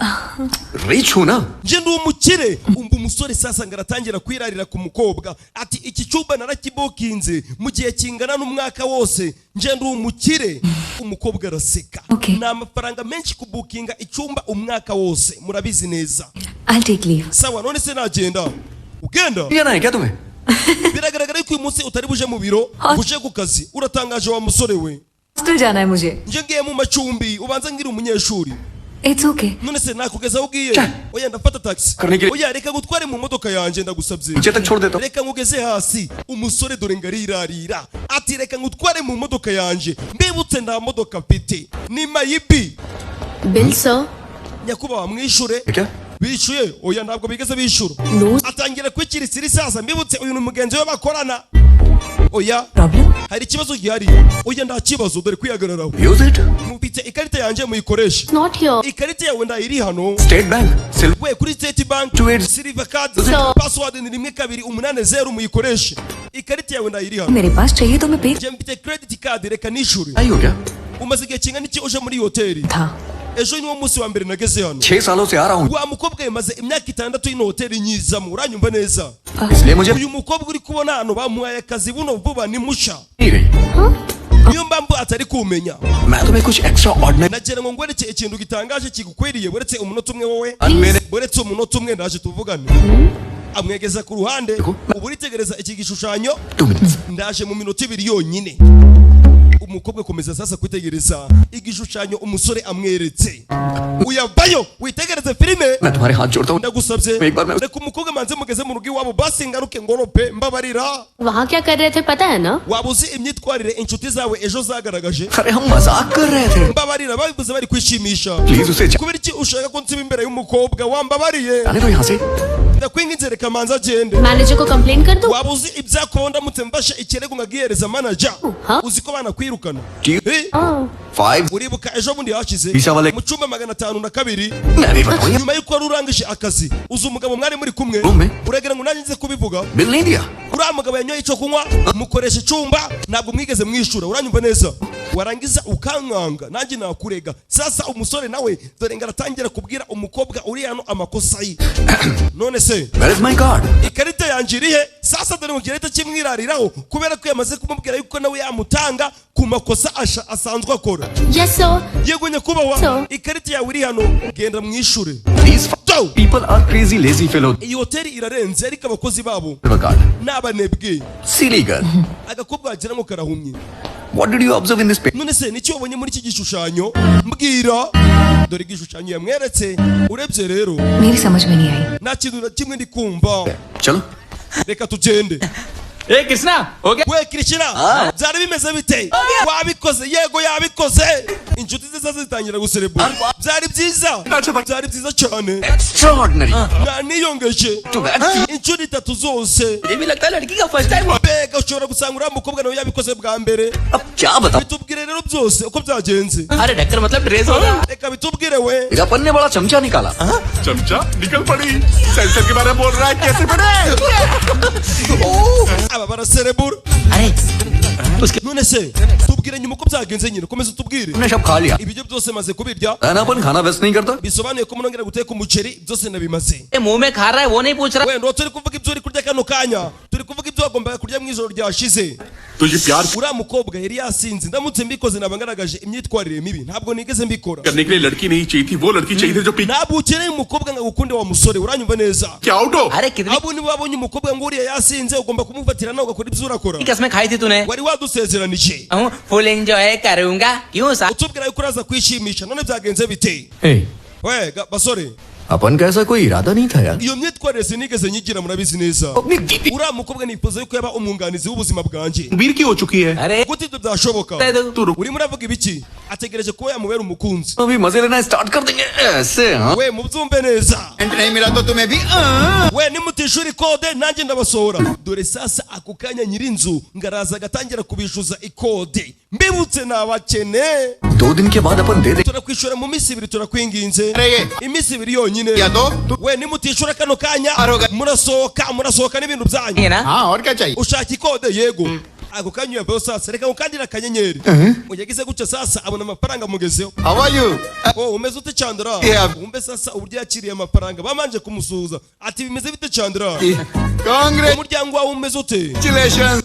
Rich हूं ना
nje ndi umukire umva umusore sasa ngaratangira kwirarira ku mukobwa ati iki cyumba narakibokinze mu gihe kingana n'umwaka wose nje ndi umukire. Umukobwa araseka ni amafaranga menshi kubukinga icyumba umwaka wose murabizi neza.
I'll take leave.
Sawa none se nagenda ugenda
ये ना है क्या तुम्हें
biragaragara ko uyu munsi utari buje mu biro buje ku kazi. Uratangaje wa musore we.
Hostel जाना है मुझे.
nje ngiye mu macumbi ubanza ngira umunyeshuri.
It's okay.
none se nakugeza aho ugiye oya ndafata taxi oya reka gutware mu modoka yanjye ndagusabye
नीचे तक छोड़ देता हूं
reka ngugeze hasi. Umusore dore ngarirarira ati reka ngutware mu modoka yanjye mbibutse nta modoka mfite ni mayibi.
Bill sir
Nyakubahwa mwishure
क्या
bishuye oya ntabwo bigeze bishura. Atangira kwikiritsira isaza mbibutse uyu ni umugenzi we bakorana. Oya
Problem?
hari ikibazo gihari oya nta kibazo dore kwihagararaho
use it
mufite ikarita yanjye muyikoreshe.
Not here
Ikarita yawe ndayiri hano
state bank
we kuri State Bank Silver Card password ni 1280 muyikoreshe. Ikarita yawe ndayiri hano
मेरे पास चाहिए तो मैं पे
je mfite credit card reka nishure.
आई हो क्या
Umaze igihe kingana iki uje muri hoteli?
था.
Ejo niwo munsi wa mbere nageze hano.
6 सालों से आ रहा हूं
Wa mukobwa yamaze imyaka 6 ino hoteli nyizamo uranyumva neza.
इसलिए मुझे
Uyu mukobwa uri kubona hano bamuhaye akazi buno vuba ni musha.
नहीं रही
Niyo mpamvu atari kumenya.
मैं तुम्हें कुछ extra ordinary
Nagira ngo ngwereke ikintu gitangaje kigukwiriye buretse umunota umwe wowe.
मैंने
Buretse umunota umwe ndaje tuvugane. Amwegeza ku ruhande ubu uritegereza iki gishushanyo
2 minutes
ndaje mu minota 2 yonyine. Umukobwa komeza sasa kwitegereza igishushanyo umusore amweretse. Uyavayo witegereze filime.
मैं तुम्हारे हाथ जोड़ता हूं
Ndagusabye
एक बार मैं
reka umukobwa manze mugeze mu rugo iwabo basi ngaruke ngorope mbabarira.
वहाँ क्या कर रहे थे पता है ना
Waba uzi imyitwarire inshuti zawe ejo zagaragaje?
अरे हम मजाक कर रहे थे
Mbabarira babivuze bari kwishimisha.
Please उसे
Kubera iki ushaka ko nsiba imbere y'umukobwa wambabariye?
जाने दो यहाँ से
Ndakwinginze reka manza agende.
Manager को कंप्लेन कर दो
Waba uzi ibyakubaho ndamutse mbashe ikirego ngagihereza manager? Uzi ko banakwirukana? Eh?
5
Uribuka ejo bundi hashize
Bisa wale-
mu cyumba 502
मैं भी बताऊं
nyuma y'uko wari urangije akazi uzi umugabo mwari muri kumwe
Umwe.
uragira ngo nanjye nze kubivuga.
Bill नहीं दिया
Uriya mugabo yanyoye icyo kunywa mukoresha icyumba ntabwo mwigeze mwishura uranyumva neza warangiza ukankanga nanjye nakurega. Sasa umusore nawe dore ngaratangira kubwira umukobwa uri hano amakosa ye. None se
Where is my card
ikarita yanjye irihe? Sasa dore mugireta kimwirariraho kubera ko yamaze kumubwira yuko nawe yamutanga ku makosa asanzwe akora.
Yes sir
Yego nyakubahwa
So?
ikarita yawe iri hano genda mwishure.
These
Go!
people are crazy lazy fellows
Iyi hoteli irarenze ariko abakozi babo
card
n'abanebwe.
silly girl
Agakobwa wagira ngo karahumye.
what did you observe in this picture
None se nicyo wabonye muri iki gishushanyo? Mbwira. Dore igishushanyo yamweretse urebye rero
मेरी समझ में नहीं आई.
nta kintu na kimwe ndi kumva.
चलो
Reka tugende.
ए कृष्णा हो गया
We Krishna byari bimeze bite? Wabikoze yego yabikoze. Inshuti ze zaza zitangira guserebura. Byari byiza. Byari byiza cyane.
extraordinary
Niyongeje inshuro 3 zose.
ये भी लगता है लड़की का first time
Mbega ushobora gusanga uriya mukobwa nawe yabikoze bwa mbere.
अब क्या बताऊं
Bitubwire rero byose uko byagenze.
अरे ढक्कर मतलब ड्रेस होगा
Reka bitubwire we.
इस अपन ने बड़ा चमचा निकाला
चमचा निकल पड़ी सेंसर के बारे में बोल रहा है कैसे बने
Aba baraserebura.
अरे उसके
None se tubwire nyuma uko byagenze nyine komeza utubwire.
हमने सब खा लिया
Ibyo byose maze kubirya
है ना अपन खाना वेस्ट नहीं करता
bisobanuye ko munongera guteka umuceri byose nabimaze.
मुंह में खा रहा है वो नहीं पूछ रहा
We ndo turi kuvuga ibyo uri kurya kano kanya turi kuvuga ibyo wagombaga kurya mu ijoro ryashize.
तुझे प्यार
Uriya mukobwa yari yasinze ndamutse mbikoze naba ngaragaje imyitwarire mibi ntabwo nigeze mbikora.
करने के लिए लड़की नहीं चाहिए थी वो लड़की चाहिए थी जो P
Ntabwo ukeneye umukobwa ngo agukunde wa musore uranyumva neza.
क्या आउट हो
अरे कितनी
Abo niba wabonye umukobwa ngo uriya yasinze ugomba kumufatira nawe ugakora ibyo urakora.
कसमें खाई थी तूने
Wari wadusezeranije.
फुल एंजॉय करूंगा क्यों सा
Utubwira yuko uraza kwishimisha none byagenze bite?
A,
We basore
अपन का ऐसा कोई इरादा नहीं था यार
iyo myitwarire sinigeze nyigira murabizi neza.
अपनी दीदी
Uriya mukobwa nifuza yuko yaba umwunganizi w'ubuzima bwanjye.
वीर की हो चुकी है
अरे
Gute ibyo byashoboka?
दे दो
Urimo uravuga ibiki? ategereje kuba yamubera umukunzi.
अभी मजे लेना स्टार्ट कर देंगे ऐसे हाँ
We mubyumve neza.
एंड नहीं मिला तो तुम्हें भी
We nimutishura ikode nanjye ndabasohora. Dore sasa ako kanya nyirinzu ngaraza agatangira kubishuza ikode. Mbibutse n'abakene.
2 दिन के बाद अपन दे दे
Turakwishura mu minsi 2 turakwinginze. Iminsi 2 yonyine. We nimutishura kano kanya murasohoka n'ibintu byanyu.
हाँ और क्या चाहिए
Ushaka ikode yego. Ako kanya yambaye sasa reka ukandira akanyenyeri. Uyagize gutya sasa abona amafaranga mugezeho.
How are you
Oh umeze ute Chandra? Umbe sasa uburyo yakiriye amafaranga bamanje kumusuhuza. Ati bimeze bite Chandra? Umuryango wawe umeze ute?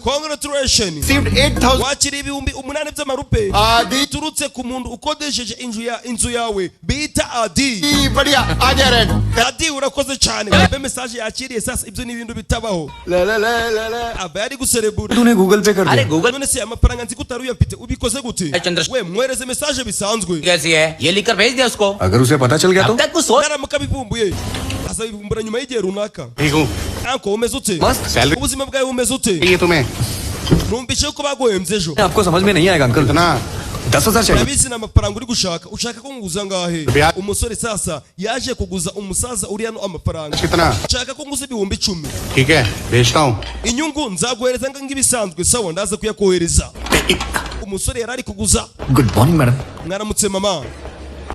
Congratulations.
Received 8,000
Wakiriye ibihumbi 8 by'amarupe. Turutse ku muntu ukodesheje inzu yawe bita Adi.
बढ़िया आ जा रहे
Adi urakoze cyane. Mbe message yakiriye sasa ibyo ni ibintu bitabaho. Aba yari guserebura.
तूने गूगल पे कर
अरे
दिया
Google
None se amafaranga nzi kutaruye mfite ubikoze gute?
Chandra
We mwereze message bisanzwe.
कैसी है ये लिखकर भेज दिया उसको
अगर उसे पता चल गया तो
अब तक कुछ सोच
Naramuka bivumbuye. Azabivumbura nyuma y'igihe runaka.
ठीक हूँ
Anko umeze ute?
मस्त
salary
Ubuzima bwawe bumeze ute?
चाहिए तुम्हें
Numvise ko baguhembye ejo.
आपको समझ में नहीं आएगा अंकल
इतना
10,000 चाहिए
Urabizi n'amafaranga uri ushaka ko nguza ngahe?
Bya-
Umusore sasa yaje kuguza umusaza uri hano amafaranga.
कितना
Nshaka ko nguza ibihumbi 10.
ठीक है भेजता हूँ
Inyungu nzaguhereza nk'ibisanzwe sawa ndaza kuyakohereza. Umusore yarari kuguza.
Good morning madam
Mwaramutse mama.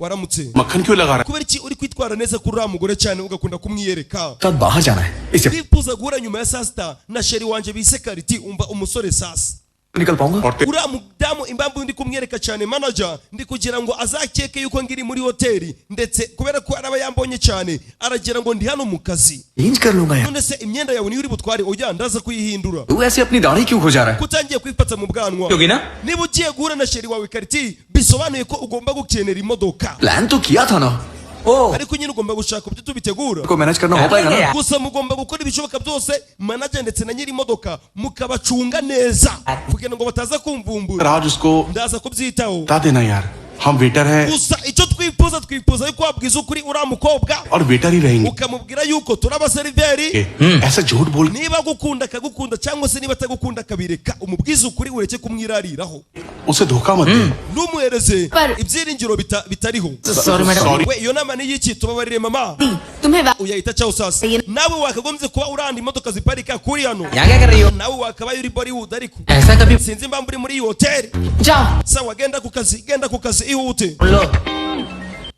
Waramutse.
मक्खन क्यों लगा रहा
Kubera iki uri kwitwara neza kuri uriya mugore cyane ugakunda kumwiyereka?
कल बाहर जाना है इसे
Ndifuza guhura nyuma ya saa sita na sheri wanje bise Kariti umva umusore sasa.
निकल पाऊंगा
और ते-
Uriya mudamu impamvu ndi kumwereka cyane manager ndi kugira ngo azakeke yuko ngiri muri hoteli ndetse kubera ko araba yambonye cyane aragira ngo ndi hano mu kazi.
Change कर लूंगा यार
None se imyenda yawe niyo uri butware ujya ndaza kuyihindura.
तू ऐसे अपनी दाढ़ी क्यों खुजा रहा है
Kutangiye kwifata mu bwanwa.
क्योंकि ना
Niba ugiye guhura na sheri wawe Kariti bisobanuye ko ugomba gukenera imodoka.
Plan तो किया था ना
ओ
Ariko nyine ugomba gushaka uburyo tubitegura.
को मैनेज करना हो पाएगा ना
Gusa mugomba gukora ibishoboka byose manager ndetse na nyiri imodoka mukabacunga neza kugira ngo bataza kumvumbura.
राज उसको
Ndaza kubyitaho.
बता देना यार हम वेटर हैं
Gusa icyo twifuza yuko wabwiza ukuri uriya mukobwa
और वेटर ही रहेंगे
ukamubwira yuko turi abaseriveri.
ऐसा झूठ बोल
Niba agukunda akagukunda cyangwa se niba atagukunda akabireka umubwize ukuri ureke kumwirariraho.
उसे धोखा मत दे
Numuhereze
Par-
ibyiringiro bitariho.
Sorry madam
sorry
We iyo nama ni y'iki tubabarire mama.
तुम्हें
Uyahita cyaho sasa. Nawe wakagombye kuba uranda imodoka ziparika kuri hano.
यहाँ क्या कर रही हो
Nawe wakabaye uri Bollywood ariko.
ऐसा कभी
Sinzi impamvu uri muri iyi hoteli.
जाओ
Sawa genda ku kazi ihute.
लो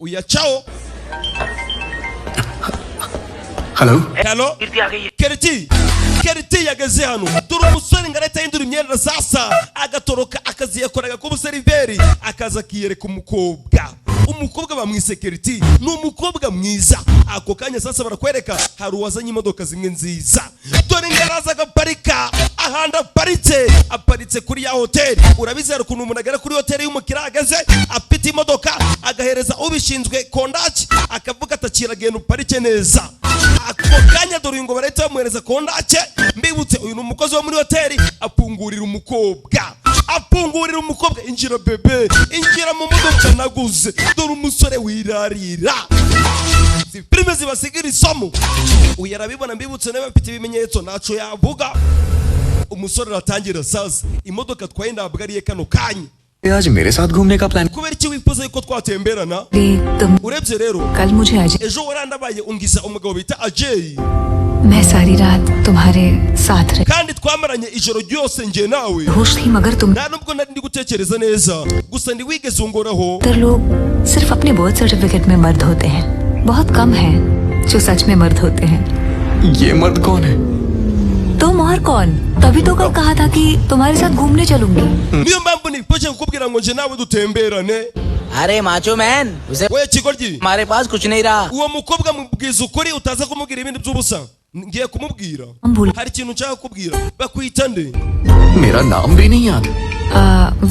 Uya ciao.
Hello
Hello. Keriti yageze hano. Dore umusore ngareta yindura imyenda sasa agatoroka akazi yakoraga ku buseriveri akaza kiyereka umukobwa. Umukobwa bamwise Keriti ni umukobwa mwiza. Ako kanya sasa barakwereka hari uwazanye imodoka zimwe nziza. Dore ngaraza agaparika ahandi aparitse kuri ya hoteli. Urabizi hari ukuntu umuntu agera kuri hoteli y'umukiriya ageze apita imodoka agahereza ubishinzwe kondaki akavuga atakira genda uparike neza. Ako kanya dore ngo barahita bamuhereza kondake. Mbibutse uyu ni umukozi wo muri hoteli apungurira umukobwa injira bebe injira mu modoka naguze dore umusore wirarira filime zibasigira isomo uyu arabibona mbibutse nawe bafite ibimenyetso naco yavuga umusore aratangira sasa imodoka twaye ntabwo ariye kano kanya
आज मेरे साथ घूमने का plan
kubera iki wifuza yuko twatemberana
तुम
urebye rero
कल मुझे आज
ejo warandabaye ungiza umugabo bita Ajay
मैं सारी रात तुम्हारे साथ रही
kandi twamaranye ijoro ryose nge nawe
होश थी मगर तुम
nta nubwo nari ndi gutekereza neza gusa ntiwigeze ungoraho
अक्सर लोग सिर्फ अपने बर्थ सर्टिफिकेट में मर्द होते हैं बहुत कम हैं जो सच में मर्द होते हैं
ये मर्द कौन है
तुम और कौन तभी तो कल कहा था कि तुम्हारे साथ घूमने चलूंगी
niyo mpamvu nipoje kukubwira ngo nje nawe dutemberane
अरे माचो मैन उसे
we kigoryi
हमारे पास कुछ नहीं रहा
uwo mukobwa mubwiza ukuri utaza kumubwira ibindi by'ubusa ngiye kumubwira
भूल
hari ikintu nshaka kubwira bakwita nde
मेरा नाम भी नहीं याद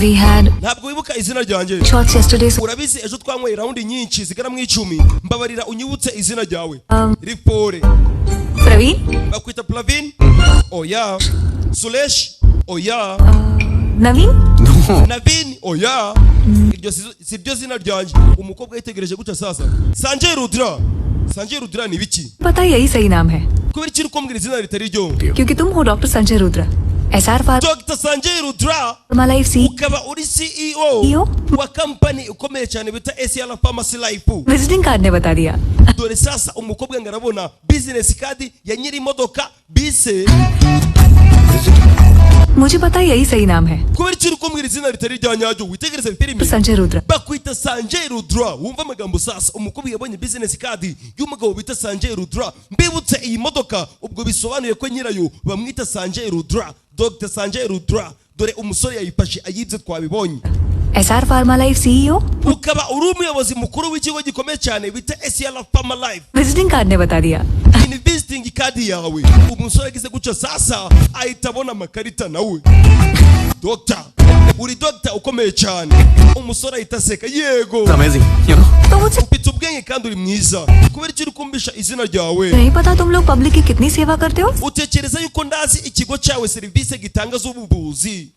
we had
ntabwo wibuka izina ryanjye
shots yesterday
urabizi ejo twanyweye raundi nyinshi zigera mu 10 mbabarira unyibutse izina ryawe Ripore
Praveen
bakwita Plavin oya Sulesh oya
Naveen
Navin oya iryo si ryo zina ryanjye umukobwa yitegereje gutya sasa Sanjay Rudra ni biki
पता यही सही नाम है
kubera iki ukombwira izina ritari ryo
क्योंकि तुम हो doctor Sanjay Rudra SR
Dr. Sanjay Rudra
Pharma Life C
ukaba uri CEO wa company ukomeye cyane bita ACL Pharmacy Life.
Visiting card ने बता दिया.
Dore sasa umukobwa ngarabona business card ya nyiri imodoka bise.
मुझे पता है यही सही नाम है.
Kubera kiri kumbwira izina ritari rya nyaryo witegereze filimi.
Sanjay Rudra.
Bakwita Sanjay Rudra. Wumva amagambo sasa umukobwa yabonye business card y'umugabo bita Sanjay Rudra. Mbibutse iyi modoka ubwo bisobanuye ko nyirayo bamwita Sanjay Rudra. Dr. Sanjay Rudra. Dore umusore yayifashe ayibye twabibonye.
SR Pharma Life CEO
ukaba uri umuyobozi mukuru w'ikigo gikomeye cyane bita ACL Pharma Life.
Visiting card ने बता दिया.
Ini visiting card yawe umusore agize gutyo sasa ahita abona amakarita nawe. Doctor uri doctor ukomeye cyane. Umusore ahita aseka yego.
Amazing, you know.
तो मुझे
Ufite ubwenge kandi uri mwiza. Kubera icyo kumbisha izina ryawe.
नहीं पता तुम लोग पब्लिक की कितनी सेवा करते हो.
Utekereza yuko ndazi ikigo cyawe serivisi gitanga z'ubuvuzi.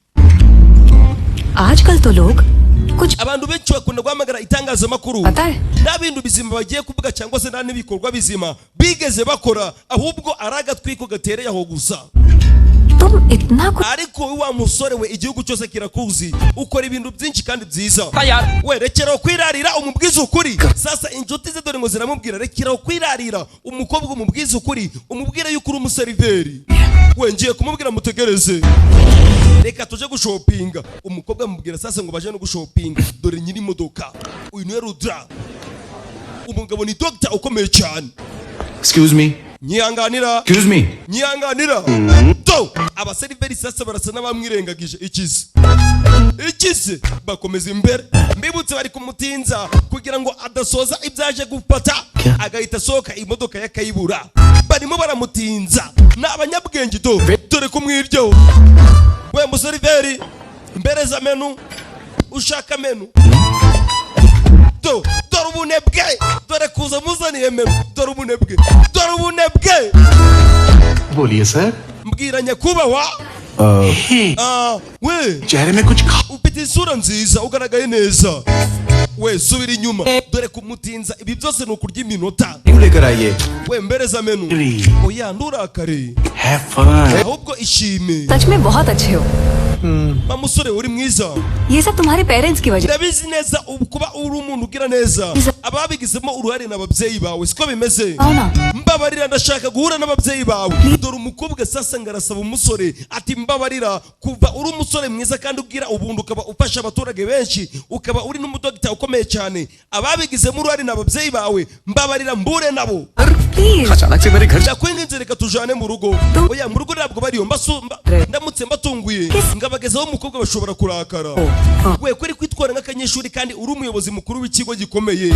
आजकल तो लोग कुछ
Abantu benshi bakunda guhamagara itangazamakuru.
पता है
Nta bintu bizima bagiye kuvuga cyangwa se nta n'ibikorwa bizima bigeze bakora ahubwo aragatwiko gatereye aho gusa.
तुम इतना कुछ
Ariko wa musore we igihugu cyose kirakuzi ukora ibintu byinshi kandi byiza.
यार
We rekeraho kwirarira umubwiza ukuri. Sasa inshuti ze dore ngo ziramubwira rekeraho kwirarira umukobwa umubwiza ukuri umubwira yuko uri umuseriveri. We ngiye kumubwira mutegereze. Reka tuje gushopinga. Umukobwa amubwira sasa ngo baje no gushopinga. Dore nyiri imodoka. Uyu ni Rudra. Umugabo ni doctor ukomeye cyane.
Excuse me.
Nyihanganira.
Excuse me.
Nyihanganira. To abaseriveri sasa barasa n'abamwirengagije ikize bakomeza imbere mbibutse bari kumutinza kugira ngo adasoza ibyaje gufata agahita soka imodoka yakayibura barimo baramutinza n'abanyabwenge dore kumwiryo we museriveri mbereza menu ushaka menu dore ubunebwe dore kuza muzaniye menu dore ubunebwe
बोलिए sir.
mbwira nyakubahwa we
चेहरे में कुछ
ufite isura nziza ugaragaye neza we subira inyuma dore kumutinza ibi byose ni ukurya iminota
क्यों लेकर आइए?
we mbereza menu oya nturakare
have fun.
ahubwo ishime
सच में बहुत अच्छे हो.
mamusore uri mwiza
ये सब तुम्हारे पेरेंट्स की वजह.
ndabizi neza kuba uri umuntu ugira neza ababigizemo uruhare n'ababyeyi bawe siko bimeze mbabarira ndashaka guhura n'ababyeyi bawe dore umukobwa sasa ngarasaba umusore ati mbabarira kuva uri umusore mwiza kandi ubwira ubuntu ukaba ufasha abaturage benshi ukaba uri n'umudogita ukomeye cyane ababigizemo uruhare n'ababyeyi bawe mbabarira mbure nabo
अचानक से मेरे घर
ndakwinginze reka tujane mu rugo oya mu rugo ntabwo bariyo ndamutse mbatunguye ngabagezaho umukobwa bashobora kurakara we kweri kwitwara nk'akanyeshuri kandi uri umuyobozi mukuru w'ikigo gikomeye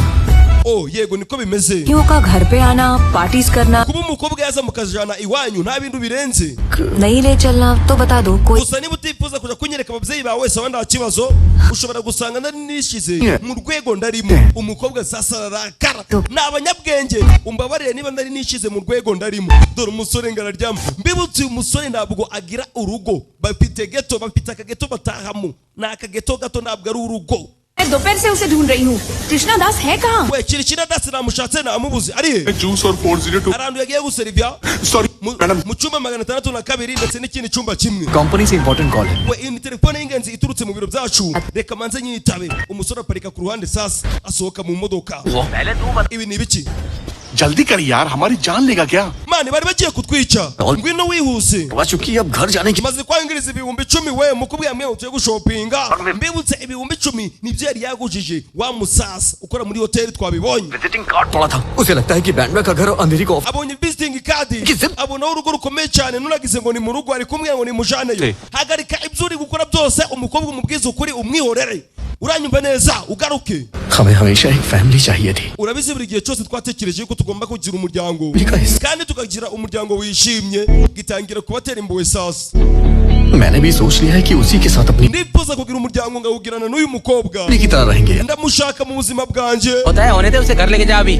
yego niko bimeze
क्यों का घर पे आना पार्टीज करना
kuba umukobwa yaza mukajana iwanyu nta bintu birenze
नहीं ले चलना तो बता दो कोई.
gusa niba utifuza kuja kunyereka ababyeyi bawe sawa nta kibazo ushobora gusanga nari nishize mu rwego ndarimo umukobwa sasa ararakara ni abanyabwenge umbabarire niba nari nishize mu rwego ndarimo dore umusore ngararyama mbibutse uyu musore ntabwo agira urugo bafite geto bafite akageto batahamo ni akageto gato ntabwo ari urugo
मैं दोपहर से उसे ढूंढ रही हूँ. कृष्णा दास है कहाँ?
we kirikira dasi namushatse namubuze ari he
juice और 402.
arantu yagiye guserivya
Sorry, madam.
mu cyumba 602 ndetse n'ikindi cyumba kimwe
company से इम्पोर्टेंट कॉल है.
we iyi ni telefone y'ingenzi iturutse mu biro byacu reka manze nyitabe umusore aparika ku ruhande sasa asohoka mu modoka ibi ni ibiki
जल्दी कर यार, हमारी जान लेगा क्या?
mani bari bagiye kutwica ngwino wihuse
चुकी अब घर जाने की.
maze kwangiriza ibihumbi 10 we mukubwi yamwe utuye gushopinga mbibutse ibihumbi 10 nibyo yari yagujije wa musasa ukora muri hoteli twabibonye
visiting card पड़ा था. उसे लगता है कि बैंडवा का घर अंधेरी को.
abonye visiting card abonaho urugo rukomeye cyane nuragize ngo ni mu rugo ari kumwe ngo ni mujaneyo hagarika ibyo uri gukora byose umukobwa umubwiza ukuri umwihorere uranyumva neza ugaruke
हमें हमेशा एक फैमिली चाहिए थी.
urabizi buri gihe cyose twatekereje ko tugomba kugira umuryango kandi tukagira umuryango wishimye gitangira kubatera impuhwe sasa
मैंने भी सोच लिया है कि उसी के साथ अपनी
ndifuza kugira umuryango ngawugirana n'uyu mukobwa
की तरह रहेंगे.
ndamushaka mu buzima bwanjye
होता है होने दे उसे घर लेके जा अभी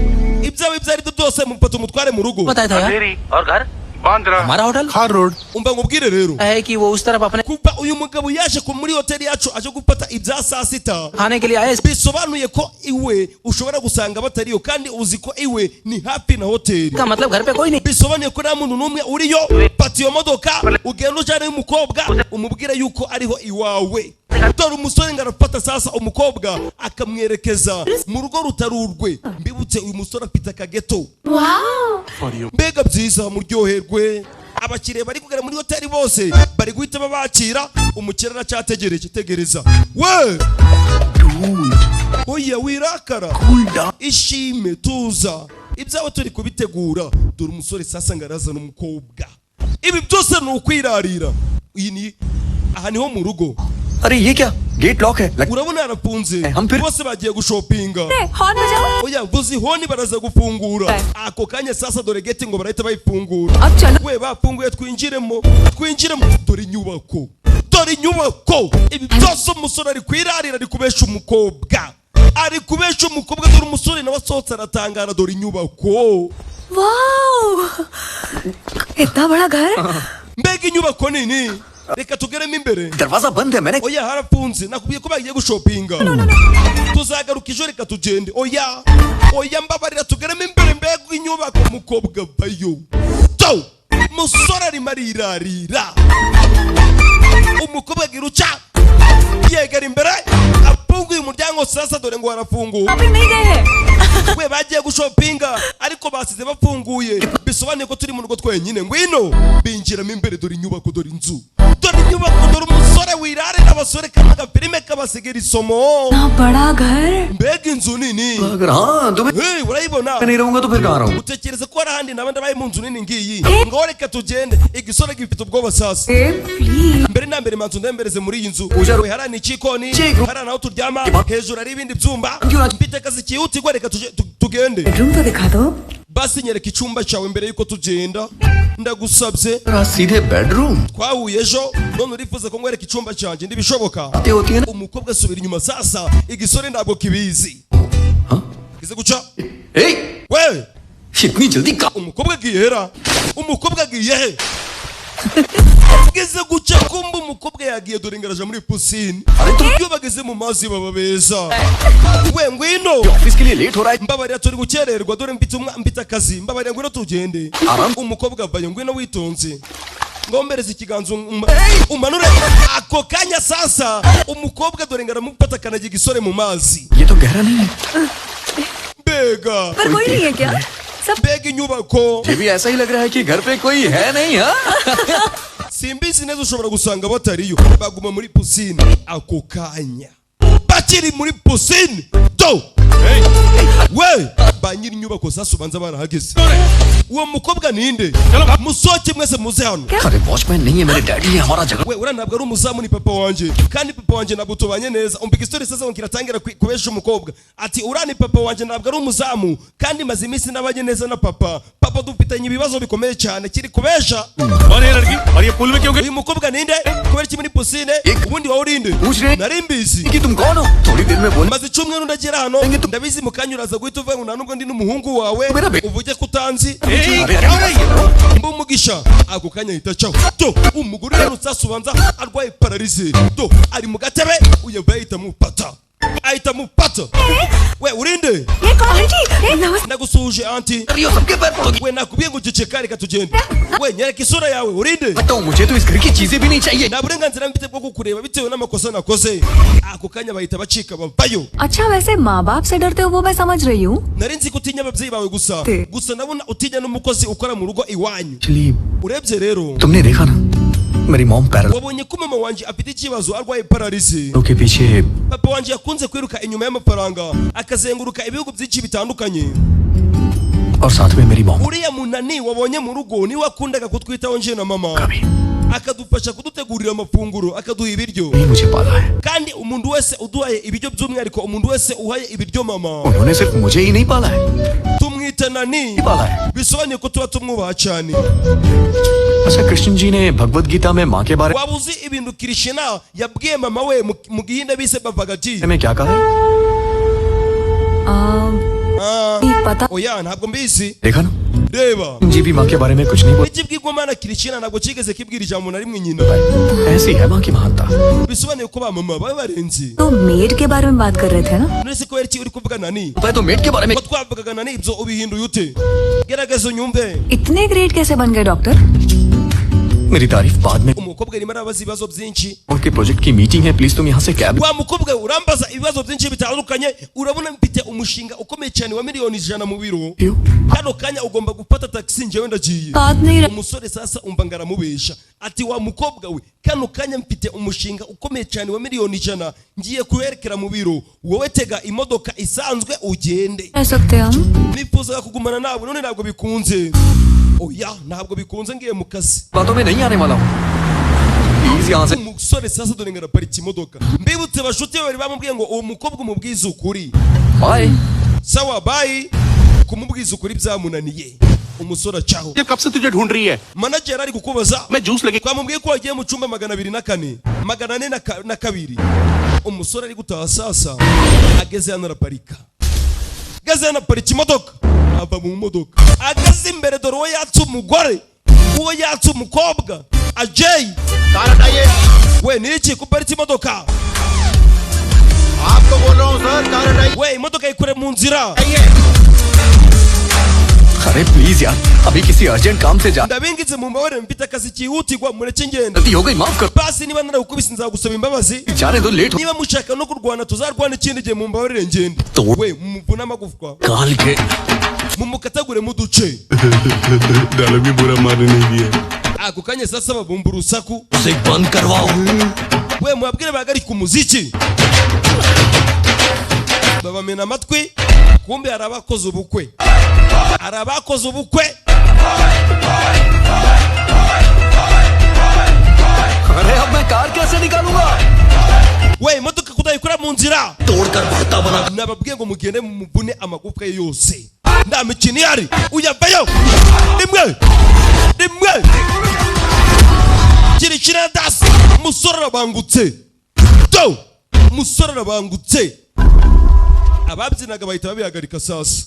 ibyawe ibyo ari byo byose mufata umutware mu rugo
बताया था यार और घर हमारा होटल
खार रोड
umva nkubwire rero
है कि वो उस तरफ अपने
kuva uyu mugabo yaje muri hoteli yacu aje gufata ibya saa sita
खाने के लिए आए
bisobanuye ko iwe ushobora gusanga batariyo kandi uzi ko iwe ni hafi na hoteli
का मतलब घर पे कोई नहीं
bisobanuye ko nta muntu n'umwe uriyo fata iyo modoka ugenda ujyana y'umukobwa umubwira yuko ariho iwawe dore umusore ngo arafata sasa umukobwa akamwerekeza mu rugo rutari urwe mbibutse uyu musore afite akageto mbega byiza muryoherwe abakiriya bari kugera muri hoteli bose bari guhita babakira umukiriya aracyategereje tegereza we oya wirakara ishime tuza ibyawe turi kubitegura dore umusore sasa ngo arazana umukobwa ibi byose ni ukwirarira iyi ni aha niho mu rugo
अरे ये क्या gate lock है
urabona yarafunze
हम फिर
bose bagiye gushopinga
horn बजाओ
oya vuzi honi baraza gufungura ako kanya sasa dore geti ngo barahita bayifungura
अब चलो
we bafunguye twinjiremo dore inyubako ibi byose umusore ari kwirarira ari kubesha umukobwa dore umusore nawe asohotse aratangara dore inyubako
wow इतना बड़ा घर
mbega inyubako nini reka tugeremo imbere
दरवाजा बंद है मैंने
oya harafunze nakubwiye ko bagiye gushopinga tuzagaruka ejo reka tugende oya mbabarira tugeremo imbere mbega inyubako umukobwa bayo to musore arimo arirarira umukobwa agira uca yegera imbere afunguye umuryango sasa dore ngo harafunguye
अभी नहीं गए हैं
we bagiye gushopinga ariko basize bafunguye bisobanuye ko turi mu rugo twenyine ngwino binjiramo imbere dore inyubako dore inzu dore umusore wirarira abasore kama agafilime kabasigira isomo
इतना बड़ा घर
mbega inzu nini
अगर हाँ तुम्हें
hey urayibona
नहीं रहूंगा तो फिर कहाँ रहूंगा
utekereza ko hari ahandi nawe ndabaye mu nzu nini ngiyi ngo reka tugende igisore gifite ubwoba sasa
please
mbere na mbere manzu ndembereze muri iyi nzu we hari n'ikikoni hari naho turyama hejuru hari ibindi byumba mfite akazi kihutirwa reka tugende
bedroom तो दिखा दो
basi nyereka icyumba cyawe mbere yuko tugenda ndagusabye
सीधे bedroom
twahuye ejo none urifuza ko nkwereka icyumba cyanjye ntibishoboka
होती है ना
umukobwa asubira inyuma sasa igisore ntabwo kibizi kize guca we
इतनी जल्दी कहाँ
umukobwa agiye hera umukobwa agiye he gize guca kumba umukobwa yagiye dore ngaraje muri pisine iyo bageze mu mazi baba beza we ngwino
इसके लिए लेट हो रहा है
mbabarira turi gukererwa dore mfite akazi mbabarira ngwino tugende umukobwa avayo ngwino witonze ngombereza ikiganza umanure ako kanya sasa umukobwa dore ngaramufata akanagira igisore mu mazi
ये तो गहरा नहीं है
mbega
पर कोई नहीं है क्या सब
mbega inyubako
ये भी ऐसा ही लग रहा है कि घर पे कोई है नहीं हाँ
simbizi neza ushobora gusanga batariyo baguma muri pisine ako kanya bakiri muri pisine do we ba nyiri inyubako sasa ubanza barahageze uwo mukobwa ninde musoke mwese muze hano
अरे वॉचमैन नहीं है मेरे डैडी है हमारा जगह
we uriya ntabwo ari umuzamu ni papa wanje kandi papa wanje ntabwo tubanye neza umva story sasa ngo kiratangira kubesha umukobwa ati uriya ni papa wanje ntabwo ari umuzamu kandi maze iminsi nabanye neza na papa dufitanye ibibazo bikomeye cyane kiri kubesha
कौन है लड़की और ये पुल में क्यों गई
uyu mukobwa ninde kubera iki muri pisine ubundi wowe urinde
पूछ रहे
nari mbizi
कि तुम कौन हो थोड़ी देर में बोल
maze icyumweru ndagera hano ndabizi mu kanya uraza guhita uvuga ngo nta nubwo ndi n'umuhungu wawe uvuge ko utanzi mba umugisha ako kanya ahita acaho do umugore rero sasa ubanza arwaye pararize do ari mu gatebe uyava ahita mupata we urinde
ये कौन है जी नमस्ते
ndagusuje anti
सबके पैर पड़ोगी
we nakubwiye ngo uceceka reka tugende we nyereka isura yawe urinde
बताओ मुझे तो इस घर की चीजें भी नहीं चाहिए
nta burenganzira mfite bwo kukureba bitewe n'amakosa nakoze ako kanya bahita bacika bavayo
अच्छा वैसे माँ बाप से डरते हो वो मैं समझ रही हूँ
nari nzi ko utinya ababyeyi bawe gusa ndabona utinya n'umukozi ukora mu rugo iwanyu
चलिए
urebye rero
तुमने देखा ना मेरी mom parallel
wabonye ko mama wanje afite ikibazo arwaye pararize
के पीछे
papa wanje yakunze kwiruka inyuma y'amafaranga akazenguruka ibihugu byinshi bitandukanye
और साथ में मेरी mom
uriya munani wabonye mu rugo niwe wakundaga kutwitaho nje na mama
कभी
akadufasha kudutegurira amafunguro akaduha ibiryo
नहीं मुझे पाला है
kandi umuntu wese uduhaye ibiryo by'umwihariko umuntu wese uhaye ibiryo mama
उन्होंने सिर्फ मुझे ही नहीं पाला है
tumwita nani
पाला है
bisobanuye ko tuba tumwubaha cyane
अच्छा कृष्ण जी ने भगवत गीता में माँ के बारे
waba uzi ibintu kirishina yabwiye mama we mu gihinde bise bavagati
में क्या कहा है
Ah.
पता
oya ntabwo mbizi
देखा ना
reba
जी भी माँ के बारे में कुछ नहीं बोल
ikibwigomana kirishina ntabwo kigeze kibwira ijambo na rimwe nyina
ऐसी है माँ की महानता
bisobanuye ko ba mama baba barenze
तो मेड के बारे में बात कर रहे थे ना
none se ko uri kuvuga nani
मैं तो मेट के बारे में
ko twavugaga nani ibyo ubihinduye ute gerageza unyumve
इतने ग्रेट कैसे बन गए डॉक्टर
मेरी तारीफ बाद में
umukobwa arimo arabaza ibibazo byinshi
उनके प्रोजेक्ट की मीटिंग है प्लीज तुम यहाँ से cab
wa mukobwa urambaza ibibazo byinshi bitandukanye urabona mfite umushinga ukomeye cyane wa miliyoni 100 mu biro kano kanya ugomba gufata taxi njyewe ndagiye
बात नहीं
umusore sasa umva ngaramubesha ati wa mukobwa we kano kanya mfite umushinga ukomeye cyane wa miliyoni 100 ngiye kuwerekera mu biro wowe tega imodoka isanzwe ugende
रह सकते हम
nifuzaga kugumana nawe none ntabwo bikunze oya ntabwo bikunze ngiye mu kazi
बातों में नहीं आने वाला हूँ प्लीज यहाँ से
umusore sasa dore ngaraparitse imodoka mbibutse bashuti bari bamubwiye ngo uwo mukobwa umubwize ukuri
bye
sawa bayi kumubwiza ukuri byamunaniye umusore acaho
ये कब से तुझे ढूंढ रही है
manager ari kukubaza
मैं जूस लेके
twamubwiye ko wagiye mu cyumba 204 402 umusore ari gutaha sasa ageze hano araparika ageze hano aparika imodoka ava mu modoka ageze imbere dore uwo yatse umugore uwo yatse umukobwa ajay we niki kuparitse imodoka
आपको बोल रहा हूँ sir car हटाइए
we imodoka ikore mu nzira
अरे प्लीज यार अभी किसी अर्जेंट काम से जा
ndabingize mu mbabare mfite akazi kihutirwa mureke ngenda
गलती हो गई माफ कर
basi niba narakubise nzagusaba imbabazi
जाने दो लेट हो
niba mushaka no kurwana tuzarwana ikindi gihe mu mbabarire ngende
तो
we mumuvune amagufwa
काल के
mumukatagure mu duce
डालो भी बुरा मारने नहीं दिया
ako kanya sasa babumba urusaku
उसे बंद करवाओ
we mubabwire bahagarike umuziki babamena amatwi kumbe hari abakoze ubukwe hari abakoze ubukwe
अरे अब मैं कार कैसे निकालूंगा
we imodoka kudayikora mu nzira
तोड़कर भरता बना
nababwiye ngo mugende mumuvune amagufwa ye yose nta mikino ihari uyavayo rimwe rimwe kirikira dasi umusore arabangutse do umusore arabangutse ababyinaga bahita babihagarika sasa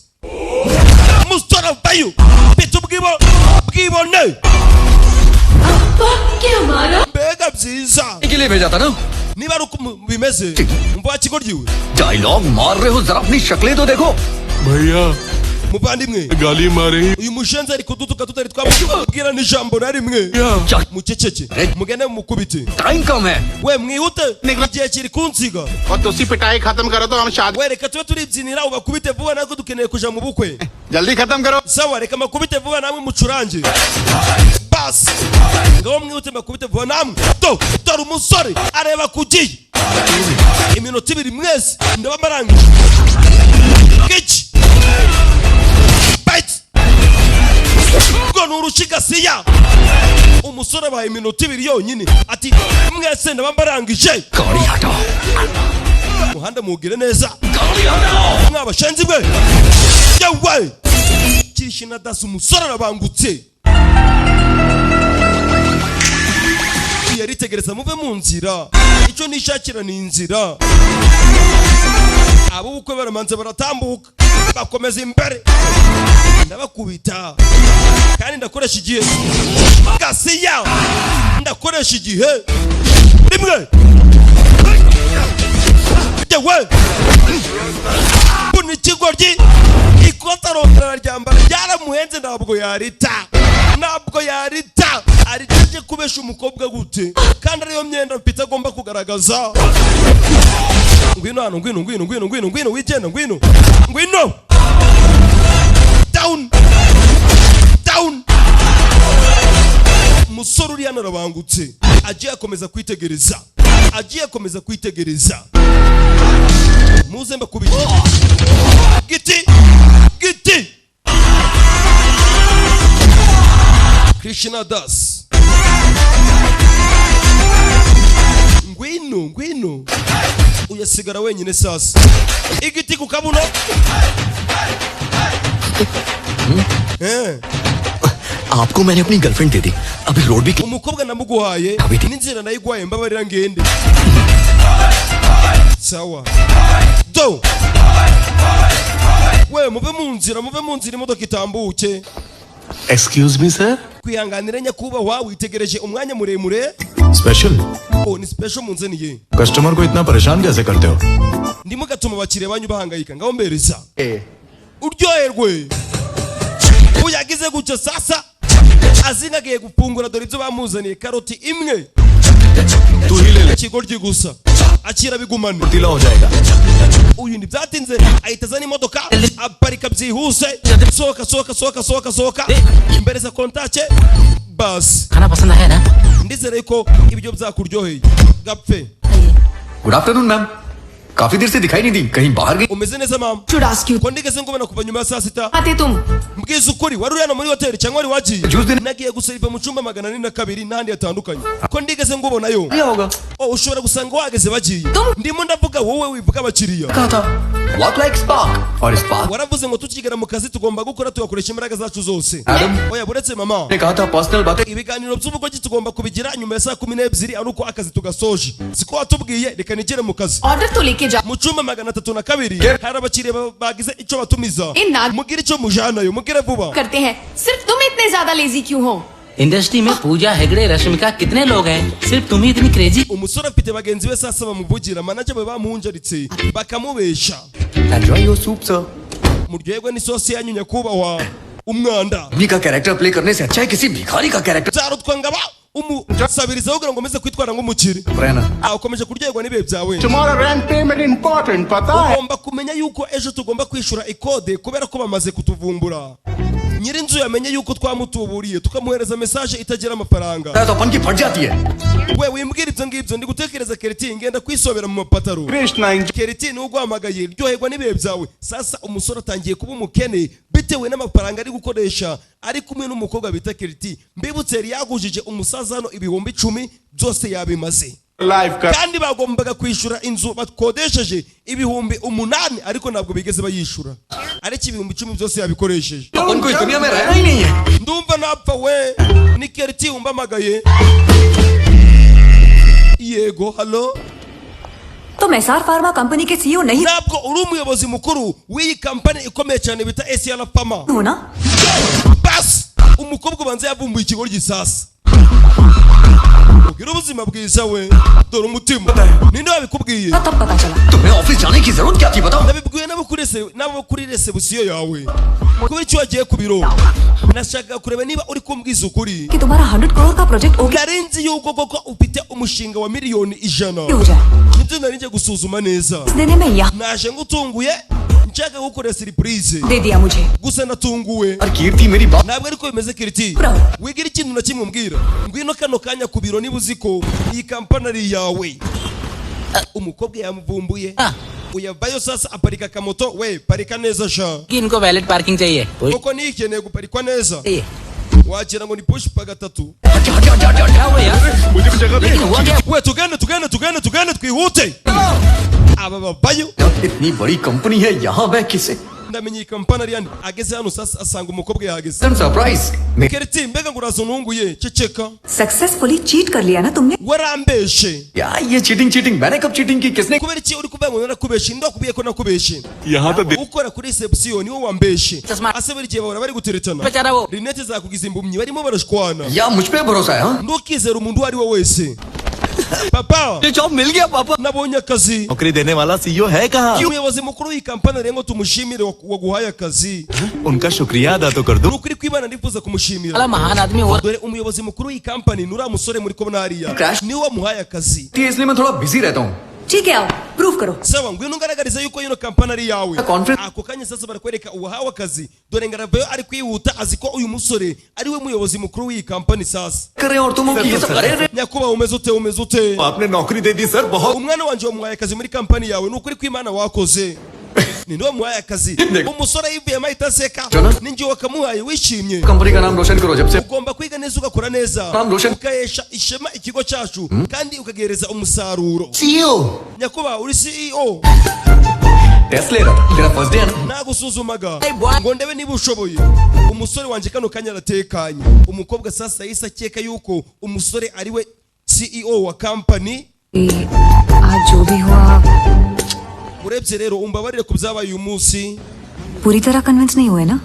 umusore avayo mfite bwibone
क्या मारा
mbega byiza
के लिए भेजा था ना
niba ari uko bimeze umva wakigoryiwe
dialogue मार रहे हो जरा अपनी शक्लें तो देखो
भैया
muvandimwe
गाली मारे
uyu mushenzi ari kudutuka tutari twamubwira n'ijambo na rimwe muceceke mugende mumukubite
time कम है
we mwihute igihe kiri kunsiga
और तुसी पिटाई खत्म करो तो हम शादी
we reka tube turibyinira ubakubite vuba natwe dukeneye kuja mu bukwe
जल्दी खत्म करो
sawa reka makubite vuba namwe mucurange basi ngaho mwihute makubite vuba namwe dore umusore areba kugiye iminota 2 mwese ndaba marangije gici bite ngo nurushigasiya umusore abaye iminota 2 yonyine ati mwese ndaba marangije
गाड़ी हटाओ
muhanda muwugire neza
गाड़ी हटाओ
mwabashenzi bwe yewe kirishina dasi umusore arabangutse yaritegereza muve mu nzira icyo nishakira ni inzira abo bukwe baramanza baratambuka bakomeza imbere ndabakubita kandi ndakoresha igihe gasiya ndakoresha igihe rimwe yewe buni kigoryi ikota rongera ryambara ryaramuhenze ntabwo yarita aritaje kubesha umukobwa gute kandi ariyo myenda mfite agomba kugaragaza ngwino hano ngwino wigenda ngwino down umusore uri hano arabangutse agiye akomeza kwitegereza muze mbakubita giti Krishna Das ngwino uyasigara wenyine sasa igiti ku kabuno
आपको मैंने अपनी गर्लफ्रेंड दे दी अभी रोड भी
umukobwa namuguhaye n'inzira nayigwaye mbabarira ngende sawa do we muve mu nzira imodoka itambuke.
Excuse me, sir.
Kwihanganira nyakubahwa witegereje umwanya muremure.
Special.
Oh, ni special munzaniye.
Customer को इतना परेशान कैसे करते हो?
Ndimo gatuma abakire banyu bahangayika ngaho mbereza. Uryoherwe. Uyagize gutyo sasa azingagiye gupungura dore ibyo bamuzaniye karoti imwe.
तू ही ले ले.
Ikigoryi gusa. Akira bigumane.
ढीला हो जाएगा.
Uyu ntibyatinze ahita azana imodoka aparika byihuse. Sohoka. Imbereza kontace. Bas.
खाना पसंद आया ना?
Ndizere ko ibyo byakuryoheye. Gapfe.
Good afternoon ma'am काफी देर से दिखाई नहीं दी कहीं बाहर गई
Umeze neza mama?
Should ask you.
Ko ndigeze ngubona kuva nyuma ya saa sita.
आते तुम
Mbwiza ukuri wari uri hano muri hoteli cyangwa wari wagiye?
Juice din-
Nagiye guseriva mu cyumba 402 n'ahandi hatandukanye. Ko ndigeze ngubonayo?
क्या होगा
Oh, ushobora gusanga wageze bagiye. Ndimo ndavuga wowe wivuga abakiriya.
कहा था walk like spark और spark
Waravuze ngo tukigera mu kazi tugomba gukora tugakoresha imbaraga zacu zose.
Adam.
Oya buretse mama.
ने कहा था पर्सनल बातें
Ibiganiro by'ubugogi tugomba kubigira nyuma ya saa 12 ari uko akazi tugasoje. Siko watubwiye reka nigere mu kazi.
Order तो लेके जा.
Mu cyumba 302
Yep.
hari abakiriya bagize icyo batumiza.
Inna.
Mugire icyo mujanayo mugire vuba.
करते हैं. सिर्फ तुम इतने ज्यादा लेजी क्यों हो?
इंडस्ट्री में पूजा हेगड़े रश्मिका कितने लोग हैं सिर्फ तुम ही इतनी crazy
Umusore afite bagenzi be sasa bamuvugira manager we bamuhunjaritse bakamubesha.
Enjoy your soup sir
Muryoherwe n'isosi yanyu nyakubahwa. Umwanda.
भी का कैरेक्टर प्ले करने से अच्छा है किसी भिखारी का character
Zarutwa ngaba umusabiriza kugira ngo umeze kwitwara nk'umukire.
रहना
Ukomeje kuryoherwa n'ibihe byawe.
Tomorrow rent payment important, पता है?
Ugomba kumenya yuko ejo tugomba kwishura ikode kubera ko bamaze kutuvumbura. Nyirinzu yamenye yuko twamutuburiye tukamuhereza message itagira amafaranga.
तो अपन की फट जाती है
We wimbwira ibyo ngibyo ndi gutekereza Keriti ngenda kwisobera mu mapataro.
Krishna enjoy.
Keriti n'ugwamagaye ryoherwa n'ibihe byawe. Sasa umusore atangiye kuba umukene bitewe n'amafaranga ari gukoresha ari kumwe n'umukobwa bita Keriti. Mbibutse yari yagujije umusaza hano 10,000 byose yabimaze.
Life का.
Kandi bagombaga kwishura inzu bakodesheje 8,000 ariko ntabwo bigeze bayishura. Ariko 10,000 byose yabikoresheje.
अपन को इस दुनिया में रहना ही नहीं है
Ndumva napfa we ni Keriti umbamagaye. Yego, hello.
तुम SR pharma company के सीईओ नहीं
Ntabwo uri umuyobozi mukuru w'iyi kampani ikomeye cyane bita ACL Pharma.
हो ना?
Bas umukobwa ubanza yavumbuye ikigo gisasa. Ugira ubuzima bwiza we dore umutima. Ninde wabikubwiye?
तब पता चला
तुम्हें ऑफिस जाने की जरूरत क्या थी बताओ
Nabibwiwe nabo kuri reception yawe. Kuba icyo wagiye ku biro. Nashaka kureba niba uri kumbwiza ukuri.
कि तुम्हारा 100 करोड़ का project okay
Narinzi yuko koko ufite umushinga wa miliyoni 100.
हो जाए
Nibyo nari nje gusuzuma neza.
इस देने में यहाँ
Naje ngutunguye nshaka gukora surprise.
दे दिया मुझे
Gusa natunguwe.
और कीर्ति मेरी बात
Ntabwo ariko bimeze Kiriti.
Bravo.
Wigira ikintu na kimwe umbwira. Ngwino kano kanya ku biro niba uzi ko iyi kampani ari yawe. Umukobwa yamuvumbuye. Uyavayo sasa aparika kamoto we parika neza sha.
कि इनको valid parking चाहिए
Koko ni ikeneye guparikwa neza.
चाहिए
Wagira ngo ni push pa gatatu.
क्या हुआ यार
मुझे भी जगह
लेकिन हुआ क्या
We tugende twihute. Aba babayo.
इतनी बड़ी कंपनी है यहाँ मैं किसे
Ndamenye iyi kampani ari yandi. Ageze hano sasa asanga umukobwa yahageze.
Surprise
Kiriti mbega ngo uraza untunguye ceceka.
Successfully cheat कर लिया ना तुमने
Warambeshe.
यार ये चीटिंग मैंने कब चीटिंग की किसने
Kubera iki uri kuvuga ngo narakubeshe ndakubwiye ko nakubeshe.
यहाँ तो देख
Ukora kuri reception niwo wambeshe.
Chasma.
Ase buri gihe bahora bari guteretana.
बेचारा वो
Rinete zakugize imbumyi barimo barashwana.
या मुझ पे भरोसा है हाँ
Ntukizere umuntu uwo ari we wese. Papa,
ये जॉब मिल गया पापा
nabonye akazi.
नौकरी देने वाला सीईओ है कहाँ?
Umuyobozi mukuru w'iyi kampani rero ngo tumushimire waguhaye akazi.
उनका शुक्रिया अदा तो कर दो.
Nukuri kwibana ndifuza kumushimira.
वाला महान आदमी हो
Dore umuyobozi mukuru w'iyi kampani nuriya musore muri kubona hariya.
Crash.
Niwe wamuhaye akazi.
इसलिए मैं थोड़ा बिजी रहता हूँ
ठीक है आओ प्रूव करो
Sawa ngwino ngaragariza yuko ino kampani ari yawe.
Conference.
Ako kanya sasa barakwereka uwahawe akazi. Dore ngaravayo ari kwihuta azi ko uyu musore ari we muyobozi mukuru w'iyi kampani sasa.
कर रहे हैं और तुम ये सब कर रहे हैं
Nyakuba umeze ute?
आपने नौकरी दे दी सर बहुत.
Umwana wanje wamuhaye akazi muri kampani yawe nukuri kw'Imana wakoze. Ni ndo wamuhaye akazi. Umusore yivuyemo ahita aseka.
Jonas.
Ninjye wakamuhaye wishimye.
Company का नाम रोशन करो जब से
Ugomba kwiga neza ugakora neza.
Naam, Roshan.
Ukahesha ishema ikigo cyacu kandi ukagereza umusaruro.
CEO
Nyakuba uri CEO.
Test ले रहा था तेरा first day है ना
Nagusuzumaga
Hey, boy.
ngo ndebe niba ushoboye. Umusore wanje kano kanya aratekanye. Umukobwa sasa yahise akeka yuko umusore ari we CEO wa company.
आज जो भी हुआ
Urebye rero umbabarire ku byabaye uyu munsi.
पूरी तरह कन्विंस नहीं हुए ना?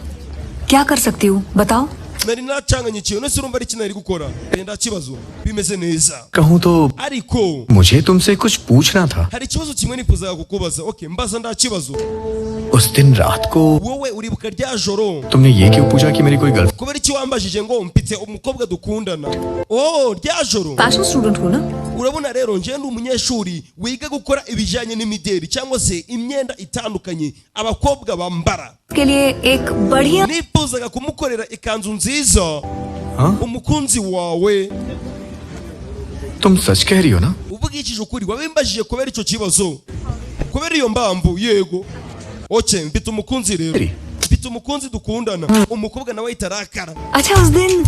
क्या कर सकती हूँ बताओ?
nari nacanganyikiwe none urumva ari iki nari gukora nta kibazo bimeze neza
कहूँ तो
ariko
मुझे तुमसे कुछ पूछना था।
hari ikibazo kimwe nifuzaga kukubaza okay mbaza nta kibazo
उस दिन रात को
wowe uribuka rya joro
तुमने ये क्यों पूछा कि मेरी कोई girlfriend?
kubera iki wambajije ngo mpite umukobwa dukundana oh rya joro
fashion student हूँ ना?
urabona rero nje ndi umunyeshuri wiga gukora ibijanye n'imideri cyangwa se imyenda itandukanye abakobwa bambara
के लिए एक बढ़िया
nifuzaga kumukorera ikanzu nziza umukunzi wawe
तुम सच कह रही हो ना?
uvugishije ukuri wabimbajije kubera icyo kibazo kubera iyo mbambu yego okay mfite umukunzi rero mfite umukunzi dukundana umukobwa nawe itarakara
अच्छा उस दिन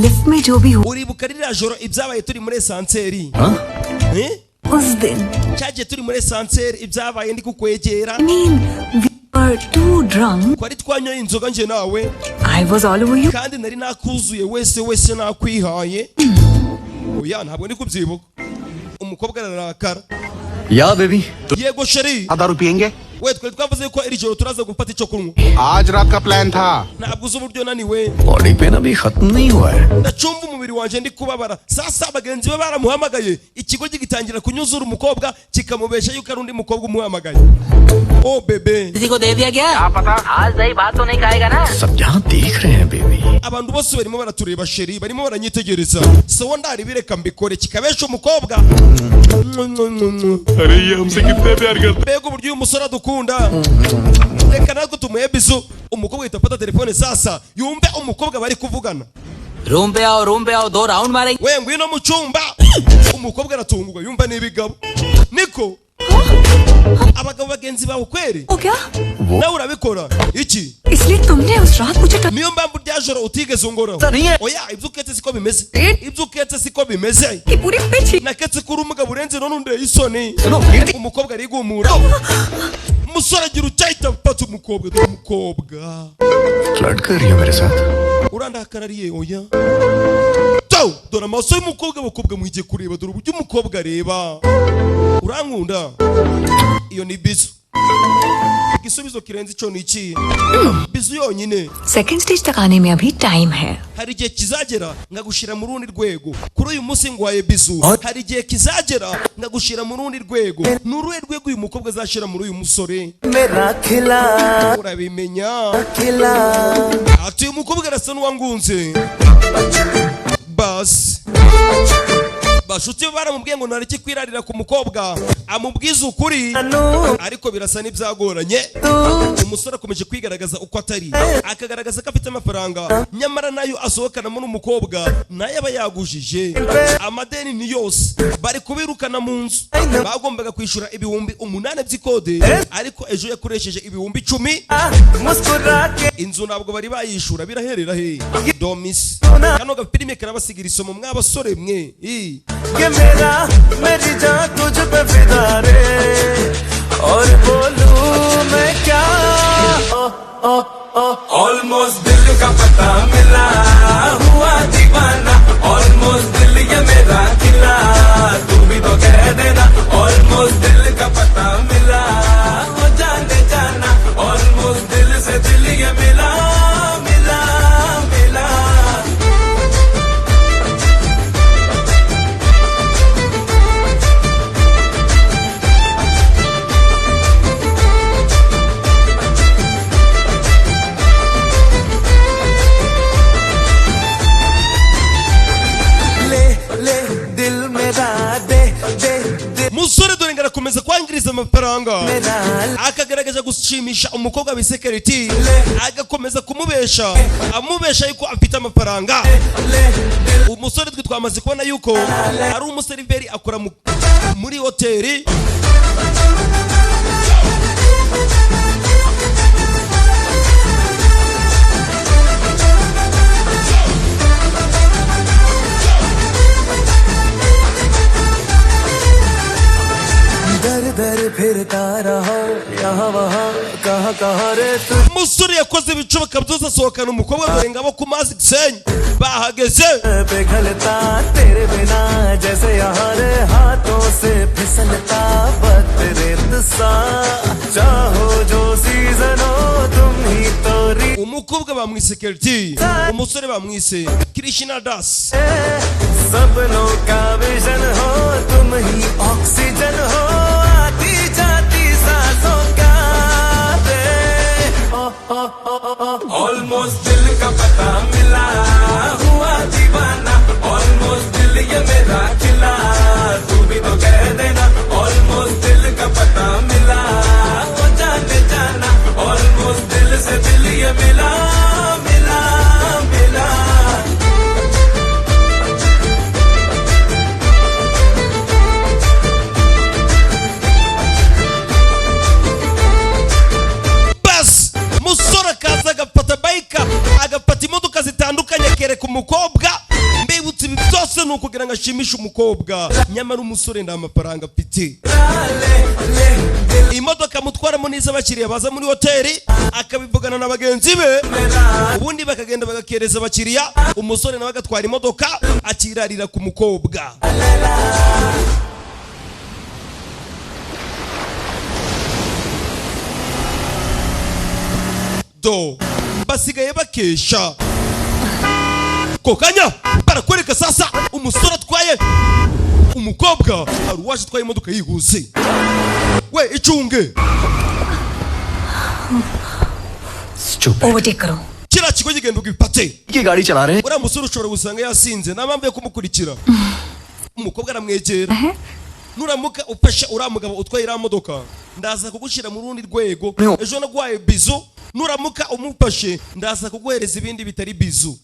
लिफ्ट में जो भी हुआ
uribuka ririya joro ibyabaye turi muri esanseri
उस दिन
cyagiye turi muri esanseri ibyabaye ndi kukwegera
we were too drunk.
twari twanyoye inzoga nje nawe
I was all over you.
kandi nari nakuzuye wese nakwihaye oya ntabwo ndi kubyibuka umukobwa ararakara
या baby
yego sheri
दारू पियेंगे
we twari twavuze ko iri joro turaza gufata icyo kunywa
आज रात का प्लान था
ntabwo uzi uburyo naniwe
body pain अभी खत्म नहीं हुआ है।
ndacumva umubiri wanjye ndi kubabara sasa bagenzi be baramuhamagaye ikigo gitangira kunyuzura umukobwa kikamubesha yuko ari undi mukobwa umuhamagaye oh bebe
किसी को दे दिया क्या? आज दही भात तो नहीं खाएगा ना?
सब यहाँ देख रहे हैं baby.
abantu bose barimo baratureba sheri barimo baranyitegereza sawa ndari bireka mbikore kikabesha umukobwa
अरे ये हमसे कितने प्यार करते
mbega uburyo uyu musore adukunda reka natwe tumuhe bizu umukobwa ahita afata telefone sasa yumve umukobwa bari kuvugana
room पे आओ 2 राउंड मारेंगे।
we ngwino mu cyumba umukobwa aratunguka yumva n'ibigabo niko abagabo bagenzi bawe kweri
ओ क्या?
nawe urabikora iki
इसलिए तुमने उस रात मुझे
niyo mpamvu rya joro utigeze ungoraho oya ibyo uketse siko bimeze ibyo uketse siko bimeze
ये पूरी pitch
naketse kuri umugabo urenze none undeye isoni umukobwa arigumura umusore agira ucyahita mfata umukobwa dore umukobwa
flirt कर रही हो मेरे साथ?
urandakarariye oya dore amaso y'umukobwa abakobwa mwigiye kureba dore uburyo umukobwa areba urankunda iyo ni bizu igisubizo kirenze icyo ni iki bizu yonyine
second stage तक आने में अभी टाइम है.
hari igihe kizagera ngagushira mu rundi rwego kuri uyu munsi ngwaye bizu hari igihe kizagera ngagushira mu rundi rwego ni uruhe rwego uyu mukobwa azashira muri uyu musore urabimenya ati uyu mukobwa arasa n'uwangunze basi bashuti be baramubwiye ngo ntareke kwirarira ku mukobwa amubwiza ukuri ariko birasa n'ibyagoranye umusore akomeje kwigaragaza uko atari akagaragaza ko afite amafaranga nyamara nayo asohokanamo n'umukobwa nayo aba yagujije amadeni ni yose bari kubirukana mu nzu bagombaga kwishyura ibihumbi 8 by'ikode ariko ejo yakoresheje ibihumbi 10 inzu ntabwo bari bayishura biraherera he domis kano gafilime karabasigira isomo mw'abasore mwe
ये मेरा मेरी जान तुझ पे फिदा रे और बोलूं मैं क्या ऑलमोस्ट दिल का पता मिला हुआ दीवाना ऑलमोस्ट दिल ये मेरा खिला तू भी तो कह देना ऑलमोस्ट दिल का पता मिला हो जाने जाना ऑलमोस्ट दिल से दिल ये मिला मिला मिला
musore dore ngarakomeza kwangiriza amafaranga akagaragaza gushimisha umukobwa wa security agakomeza kumubesha amubesha yuko afite amafaranga umusore twe twamaze kubona yuko ari umuseriveri akora muri hoteli
फिरता रहा यहाँ वहाँ कहाँ कहाँ रे तू
umusore yakoze ibishoboka byose asohokana umukobwa dore ngabo ku mazi Gisenyi bahageze
पिघलता तेरे बिना जैसे यहाँ रे हाथों से फिसलता बद रेत सा चाहो जो सीजन हो तुम
umukobwa bamwise Kelti, umusore bamwise Krishna Das.
सपनों का विजन हो तुम ही ऑक्सीजन हो आती जाती सांसों का ऑलमोस्ट दिल का पता मिला हुआ दीवाना ऑलमोस्ट दिल ये मेरा खिला तू भी तो कह देना ऑलमोस्ट दिल का पता मिला वो जाने जाना ऑलमोस्ट दिल से दिल ये मिला मिला मिला
agapata imodoka zitandukanye kereka umukobwa mbibutse ibi byose ni ukugira ngo ashimishe umukobwa nyamara umusore nta mafaranga afite. Imodoka mutwaramo n'iz'abakiriya baza muri hoteli akabivugana na bagenzi be ubundi bakagenda bagakereza abakiriya umusore nawe agatwara imodoka akirarira ku mukobwa. Basigaye bakesha kokanya barakwereka sasa umusore atwaye umukobwa ari waje atwaye imodoka yihuse. We icunge
overtake करो.
kira kigo gigenda ugipate
ये गाड़ी चला रहे हैं
uriya musore ushobora gusanga yasinze nta mpamvu yo kumukurikira. Umukobwa aramwegera nuramuka ufasha uriya mugabo utwaye iriya modoka ndaza kugushyira mu rundi rwego ejo nagwaye bizu nuramuka umufashe ndaza kuguhereza ibindi bitari bizu.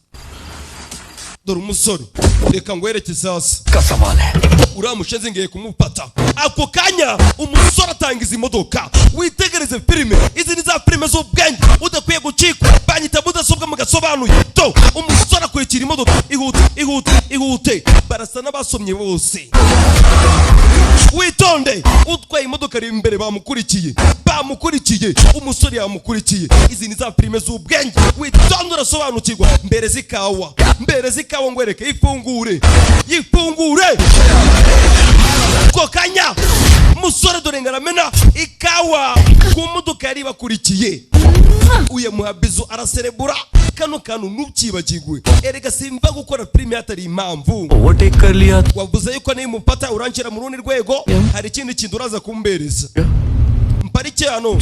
Dore umusore reka ngwereke sasa
का सवाल है
uriya mushenzi ngiye kumufata. Ako kanya umusore atangiza imodoka witegereze filime izi ni za filime z'ubwenge udakwiye gucikwa banyita mudasobwa mugasobanuye. To umusore akurikira imodoka ihute ihute ihute barasa n'abasomye bose. Witonde utwaye imodoka ari imbere bamukurikiye umusore yamukurikiye. Izi ni za filime z'ubwenge witonde urasobanukirwa. Mbere zikawa ngwereke yifungure kokanya musore dore ngaramena ikawa ku modoka yari bakurikiye. Uye muhabizo araserebura kano kantu ntukibagirwe erega simba gukora filime hatari impamvu.
Overtake कर लिया
Wavuze yuko nimufata uranshira mu rundi rwego hari ikindi kintu uraza kumbereza. Mparike hano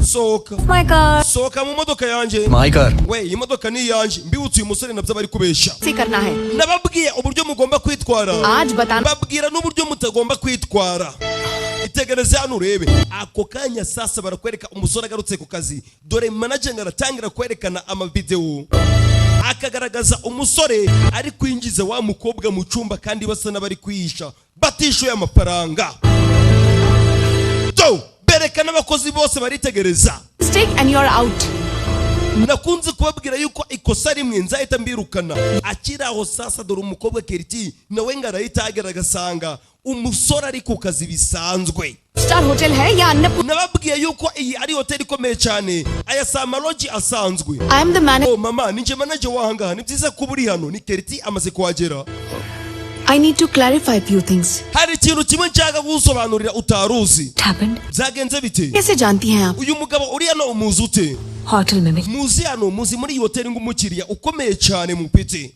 soka
My car.
soka mu modoka yanje.
My car
We iyi modoka ni yanje mbibutse uyu musore nabyo bari kubesha.
से करना है
Nababwiye uburyo mugomba kwitwara
आज बताना
babwira n'uburyo mutagomba kwitwara. Itegereze hano urebe ako kanya sasa barakwereka umusore agarutse ku kazi. Dore manager aratangira kwerekana amavideo akagaragaza umusore ari kwinjiza wa mukobwa mu cyumba kandi basa n'abari kwihisha batishuye amafaranga. To berekana abakozi bose baritegereza.
mistake and you're out.
Nakunze kubabwira yuko ikosa rimwe nzahita mbirukana. Akiraho sasa dore umukobwa Kelti nawe ngarahita agera agasanga umusore ari ku kazi bisanzwe.
Star hotel है या Annapurna?
Nababwiye yuko iyi ari hoteli ikomeye cyane aya si amaloji asanzwe.
I am the manager.
Oh mama ninjye manager wahangaha ni byiza kuba uri hano. Ni Kelti amaze kuhagera.
I need to clarify a few things.
Hari ikintu kimwe nshaka gusobanurira utaruzi.
What happened?
Byagenze bite?
कैसे जानती हैं आप?
Uyu mugabo uri hano umuzi ute?
Hotel में
Muzi hano muzi muri iyi hoteli ng'umukiriya ukomeye cyane mu piti.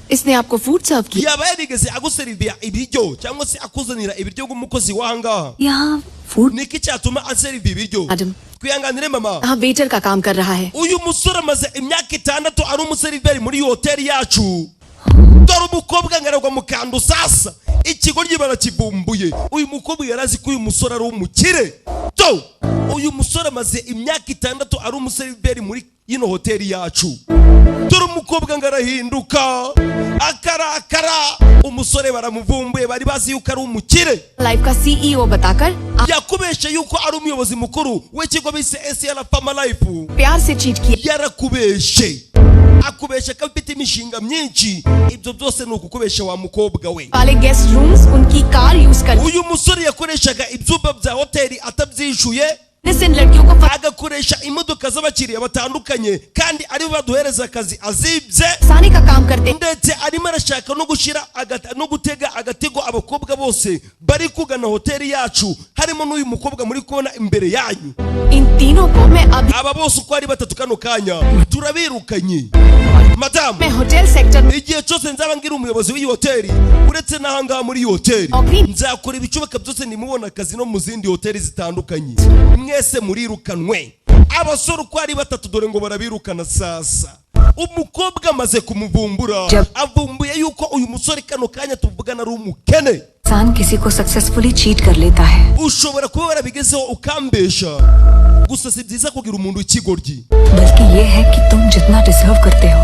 इसने आपको फूड सर्व किया?
Yaba yarigeze aguseriviya ibiryo cyangwa se akuzanira ibiryo ng'umukozi wahangaha?
यहाँ food
Niki cyatuma aseriviya ibiryo?
Madam
Twihanganire mama.
हाँ वेटर का काम कर रहा है.
Uyu musore amaze imyaka 6 ari umuseriveri muri iyi hoteli yacu. Dore umukobwa ngaragwa mu kandu sasa ikigoryi barakibumbuye. Uyu mukobwa yarazi ko uyu musore ari umukire. To uyu musore amaze imyaka 6 ari umuseriveri muri ino hoteli yacu. Dore umukobwa ngarahinduka akarakara umusore baramuvumbuye bari bazi yuko ari umukire.
Life का CEO बताकर आप
Yakubesha yuko ari umuyobozi mukuru w'ikigo bise SL Pharma Life.
प्यार से चीट किया.
Yarakubeshe akubesha ko afite imishinga myinshi. Ibyo byose ni ukukubesha wa mukobwa we.
वाले guest rooms उनकी car use कर
Uyu musore yakoreshaga ibyumba bya hoteli atabyishuye
इन लड़कियों को
agakoresha imodoka kazi abakiriya batandukanye kandi ari baduhereza akazi azibye
सानी का काम करते
ndetse arimo arashaka no gushira no gutega agatego abakobwa bose bari kugana hoteli yacu harimo n'uyu mukobwa muri kubona imbere yanyu
इन तीनों को मैं अभी
aba bose uko ari batatu kano kanya turabirukanye madam
मैं hotel sector
igihe cyose nzaba ngira umuyobozi w'iyi hoteli uretse n'ahangaha muri iyi hoteli nzakora ibishoboka byose nimubona akazi no mu zindi hoteli zitandukanye mwese murirukanwe abasore uko ari batatu dore ngo barabirukana sasa umukobwa amaze kumuvumbura avumbuye yuko uyu musore kano kanya tuvugana ari umukene
इंसान किसी को successfully cheat कर लेता है
ushobora kuba warabigezeho ukambesha gusa si byiza kugira umuntu ikigoryi
बल्कि ये है कि तुम जितना डिजर्व करते हो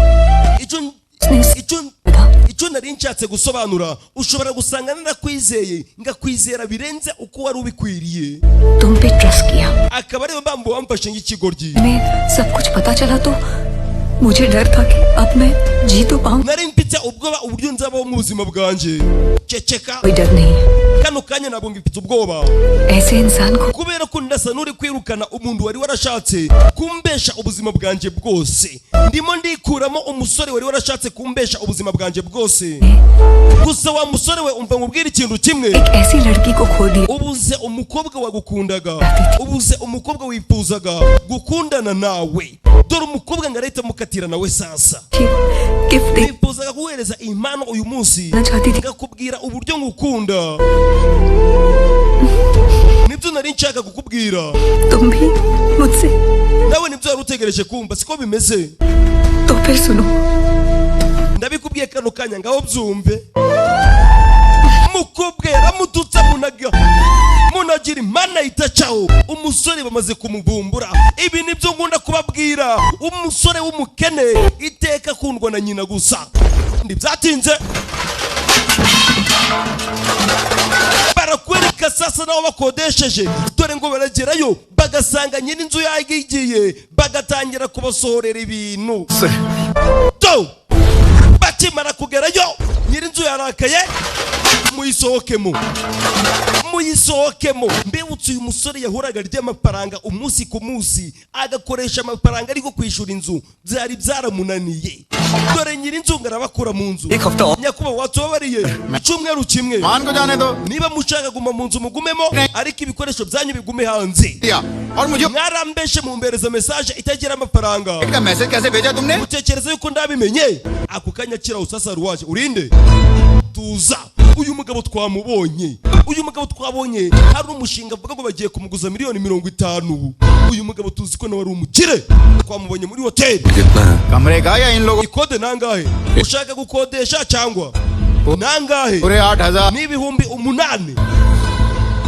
icyo nari nshatse gusobanura ushobora gusanga narakwizeye ngakwizera birenze uko wari ubikwiriye
तुम पे ट्रस्ट किया
akaba ariyo mpamvu wamfashe nk'ikigoryi
मैं सब कुछ पता चला तो मुझे डर था कि अब मैं जी तो पाऊं
nari mfite ubwoba uburyo nzabaho mu buzima bwanjye ceceka
कोई डर नहीं है
kano kanya ntabwo ngifite ubwoba
ऐसे इंसान को
kubera ko ndasa n'uri kwirukana umuntu wari warashatse kumbesha ubuzima bwanjye bwose ndimo ndikuramo umusore wari warashatse kumbesha ubuzima bwanjye bwose gusa wa musore we umva nkubwira ikintu kimwe
एक ऐसी लड़की को खो दिया
ubuze umukobwa wagukundaga ubuze umukobwa wifuzaga gukundana nawe dore umukobwa ngarahita mukatira nawe sasa
gift दे
nifuzaga guhereza impano uyu munsi ngakubwira uburyo ngukunda nibyo nari nshaka kukubwira
तुम भी मुझसे
nawe nibyo wari utegereje kumva siko bimeze
तो फिर सुनो
ndabikubwiye kano kanya ngaho byumve umukobwa yaramututse munagira imana itacaho umusore bamaze kumuvumbura ibi nibyo ngunda kubabwira umusore w'umukene iteka kundwa na nyina gusa ntibyatinze barakwereka sasa nabo bakodesheje dore ngo baragerayo bagasanga nyiri inzu yagiye bagatangira kubasohorera ibintu to bakimara kugerayo nyiri inzu yarakaye muyisohokemo mbibutse uyu musore yahuraga ry'amafaranga umunsi ku munsi agakoresha amafaranga ariko kwishura inzu byari byaramunaniye dore nyiri inzu ngarabakura mu nzu nyakubahwa watubabariye icyumweru kimwe niba mushaka guma mu nzu mugumemo ariko ibikoresho byanyu bigume hanze mwarambeshe mumbereza message itagira amafaranga mutekereza yuko ndabimenye ako kanya kiraho sasa ruwaje urinde tuza uyu mugabo twamubonye hari umushinga avuga ngo bagiye kumuguza $50,000 uyu mugabo tuzi ko nawe ari umukire twamubonye muri hoteli ikode nangahe ushaka gukodesha cyangwa nangahe n'ibihumbi 8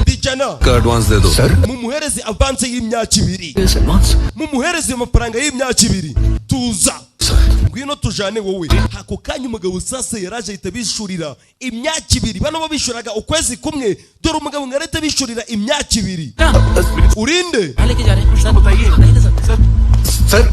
bijana mumuhereze avance y'imyaka 2 mumuhereze amafaranga y'imyaka 2 tuza ngwino tujane wowe hako kanya umugabo sasa yaraje ahita bishurira imyaka 2 bano babishuraga ukwezi kumwe dore umugabo ngareta bishurira imyaka 2 urinde
sir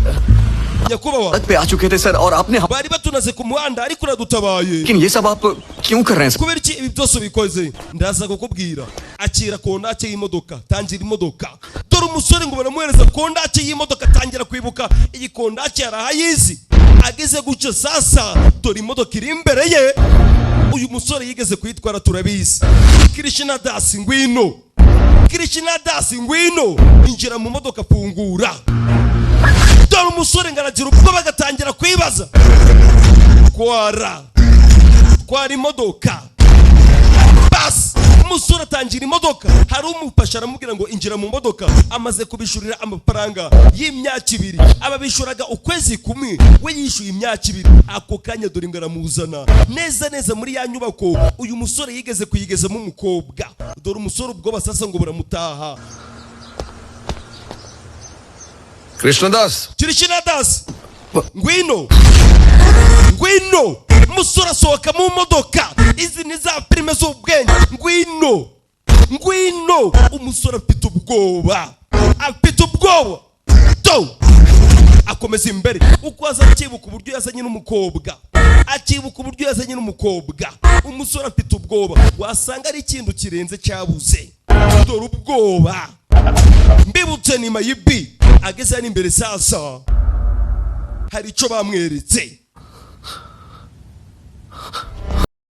nyakubahwa
पे आ चुके थे सर और आपने
bari batunaze ku muhanda ariko radutabaye
लेकिन ये सब आप क्यों कर रहे हैं
kubera iki ibi byose ubikoze ndaza kukubwira akira kondake y'imodoka tangira imodoka dore umusore ngo baramuhereza kondake y'imodoka tangira kwibuka iyi kondake yarahayizi ageze guca sasa dore imodoka iri imbere ye uyu musore yigeze kwitwara turabizi Krishna Das ngwino injira mu modoka fungura dore umusore ngaragira ubwo bagatangira kwibaza kwara imodoka bas umusore atangira imodoka hari umufasha aramubwira ngo injira mu modoka amaze kubishurira amafaranga y'imyaka 2 ababishuraga ukwezi kumwe we yishuye imyaka 2 ako kanya dore ngaramuzana neza muri ya nyubako uyu musore yigeze kuyigezamo umukobwa dore umusore ubwo basasa ngo buramutaha
Krishna Das
ngwino musura sohoka mu modoka izi ni za prime z'ubwenge ngwino umusura afite ubwoba to akomeza imbere uko aza akibuka uburyo yazanye n'umukobwa umusura afite ubwoba wasanga ari ikintu kirenze cyabuze dore ubwoba mbibutse ni mayibi ageze hano imbere sasa hari icyo bamweretse